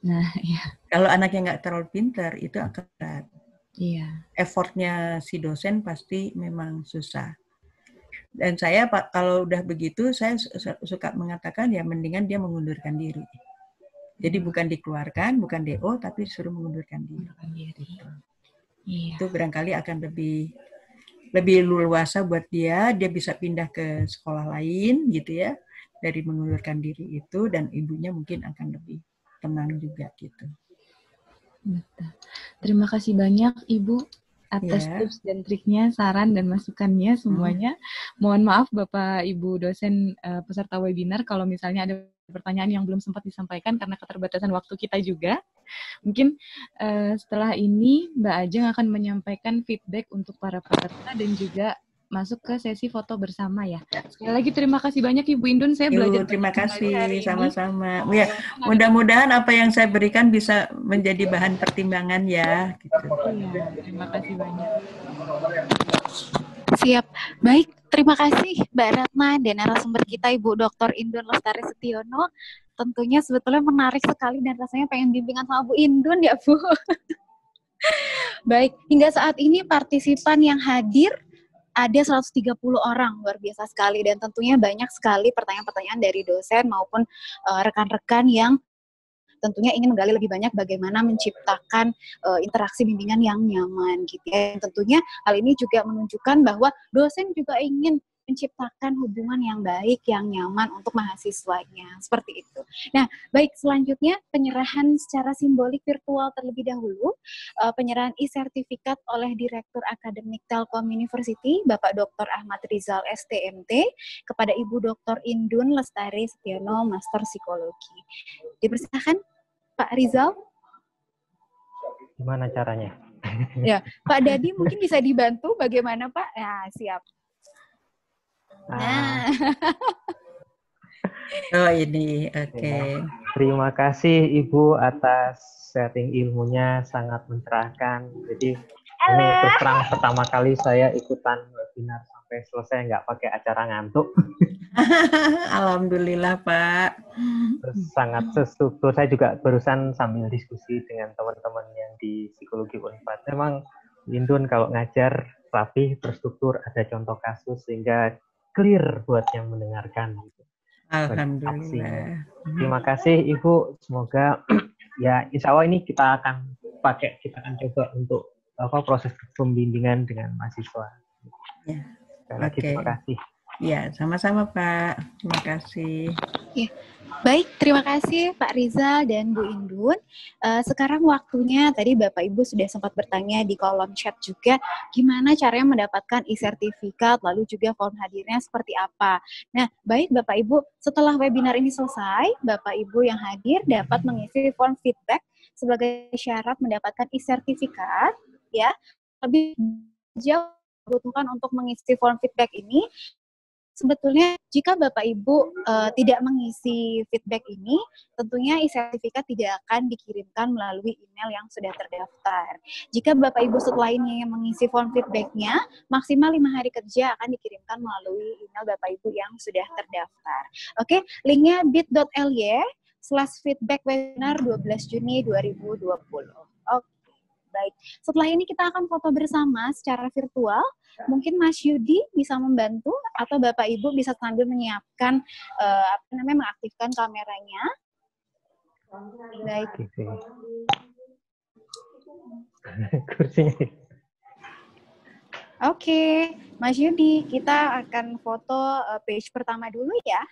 Nah, iya. Kalau anaknya nggak terlalu pinter, itu akan berat. Iya. Effortnya si dosen pasti memang susah. Dan saya kalau udah begitu, saya suka mengatakan ya mendingan dia mengundurkan diri. Jadi bukan dikeluarkan, bukan DO, tapi suruh mengundurkan diri. Iya. Itu barangkali akan lebih luasa buat dia bisa pindah ke sekolah lain gitu ya, dari mengundurkan diri itu, dan ibunya mungkin akan lebih tenang juga gitu. Betul. Terima kasih banyak Ibu atas tips dan triknya, saran dan masukannya semuanya. Mohon maaf Bapak Ibu dosen peserta webinar kalau misalnya ada pertanyaan yang belum sempat disampaikan karena keterbatasan waktu kita juga. Mungkin setelah ini Mbak Ajeng akan menyampaikan feedback untuk para peserta dan juga masuk ke sesi foto bersama ya. Sekali lagi terima kasih banyak Ibu Indun, saya belajar. Terima kasih, sama-sama. Ya, mudah-mudahan apa yang saya berikan bisa menjadi bahan pertimbangan ya. Gitu. Iya, terima kasih banyak. Siap. Baik, terima kasih Mbak Ratna dan narasumber kita Ibu Dr. Indun Lestari Setiono. Tentunya sebetulnya menarik sekali dan rasanya pengen bimbingan sama Bu Indun ya Bu. Baik, hingga saat ini partisipan yang hadir ada 130 orang, luar biasa sekali. Dan tentunya banyak sekali pertanyaan-pertanyaan dari dosen maupun rekan-rekan yang tentunya ingin menggali lebih banyak bagaimana menciptakan interaksi bimbingan yang nyaman gitu ya. Dan tentunya hal ini juga menunjukkan bahwa dosen juga ingin menciptakan hubungan yang baik, yang nyaman untuk mahasiswanya. Seperti itu. Nah, baik, selanjutnya penyerahan secara simbolik virtual terlebih dahulu. Penyerahan e-sertifikat oleh Direktur Akademik Telkom University, Bapak Dr. Ahmad Rizal STMT, kepada Ibu Dr. Indun Lestari Setiono, Master Psikologi. Dipersilakan, Pak Rizal. Gimana caranya? Ya, Pak Dadi mungkin bisa dibantu bagaimana, Pak? Nah, siap. Nah. Oh ini, oke. Terima kasih Ibu atas sharing ilmunya, sangat mencerahkan. Jadi ini terus terang pertama kali saya ikutan webinar sampai selesai nggak pakai acara ngantuk. Alhamdulillah Pak. Terus sangat terstruktur. Saya juga barusan sambil diskusi dengan teman-teman yang di psikologi Unpad. Memang Indun kalau ngajar rapi, terstruktur, ada contoh kasus sehingga clear buat yang mendengarkan. Alhamdulillah. Terima kasih Ibu. Semoga ya insya Allah ini kita akan coba untuk proses pembimbingan dengan mahasiswa. Ya. Sekali lagi terima kasih. Ya, sama-sama Pak. Terima kasih. Ya. Baik, terima kasih Pak Rizal dan Bu Indun. Sekarang waktunya, tadi Bapak Ibu sudah sempat bertanya di kolom chat juga, gimana caranya mendapatkan e-sertifikat, lalu juga form hadirnya seperti apa. Nah, baik Bapak Ibu, setelah webinar ini selesai, Bapak Ibu yang hadir dapat mengisi form feedback sebagai syarat mendapatkan e-sertifikat. Ya, lebih jauh dibutuhkan untuk mengisi form feedback ini. Sebetulnya jika Bapak Ibu tidak mengisi feedback ini, tentunya e-sertifikat tidak akan dikirimkan melalui email yang sudah terdaftar. Jika Bapak Ibu setelah ini mengisi form feedback-nya, maksimal 5 hari kerja akan dikirimkan melalui email Bapak Ibu yang sudah terdaftar. Oke, linknya bit.ly/feedback webinar 12 Juni 2020. Oke. Baik, setelah ini kita akan foto bersama secara virtual. Mungkin Mas Yudi bisa membantu atau Bapak Ibu bisa sambil menyiapkan mengaktifkan kameranya. Baik. Kursinya. Oke, Mas Yudi, kita akan foto page pertama dulu ya.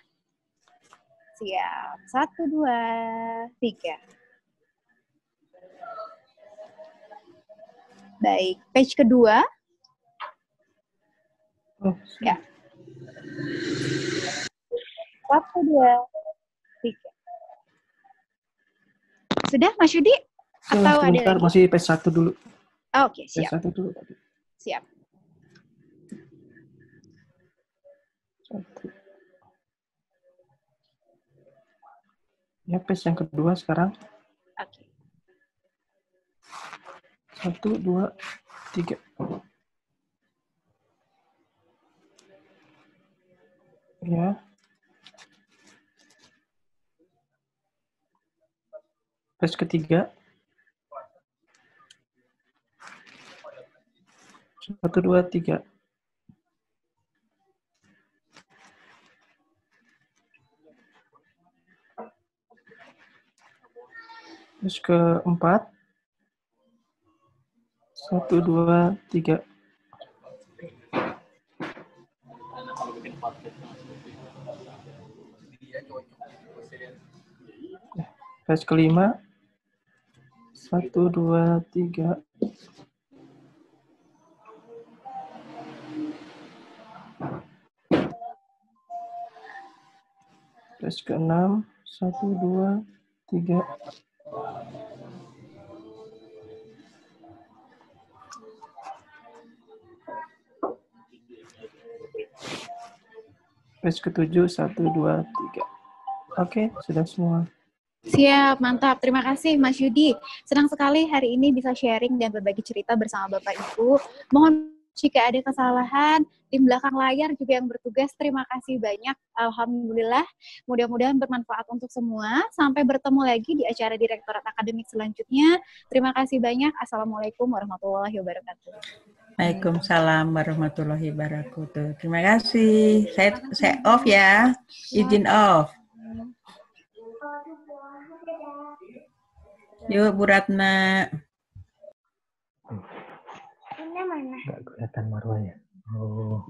Siap. 1, 2, 3. Baik, page kedua. Ya. 1, 2, 3. Sudah, Mas Yudi? Atau ada lagi? Masih page 1 dulu. Oke, siap. Page 1 dulu. Siap. 1. Ya, page yang kedua sekarang. Oke. 1, 2, 3. Ya. Page ketiga. 1, 2, 3. Terus keempat. 1, 2, 3. Page kelima. 1, 2, 3. Page ke-6. 1, 2, 3. Page ke-7, 1, 2, 3. Oke, sudah semua. Siap, mantap. Terima kasih Mas Yudi. Senang sekali hari ini bisa sharing dan berbagi cerita bersama Bapak Ibu. Mohon jika ada kesalahan, tim belakang layar juga yang bertugas, terima kasih banyak. Alhamdulillah, mudah-mudahan bermanfaat untuk semua. Sampai bertemu lagi di acara Direktorat Akademik selanjutnya. Terima kasih banyak. Assalamualaikum warahmatullahi wabarakatuh. Waalaikumsalam warahmatullahi wabarakatuh. Terima kasih. Saya off ya. Izin off. Yuk Bu Ratna. Nggak kelihatan Marwah ya. Oh.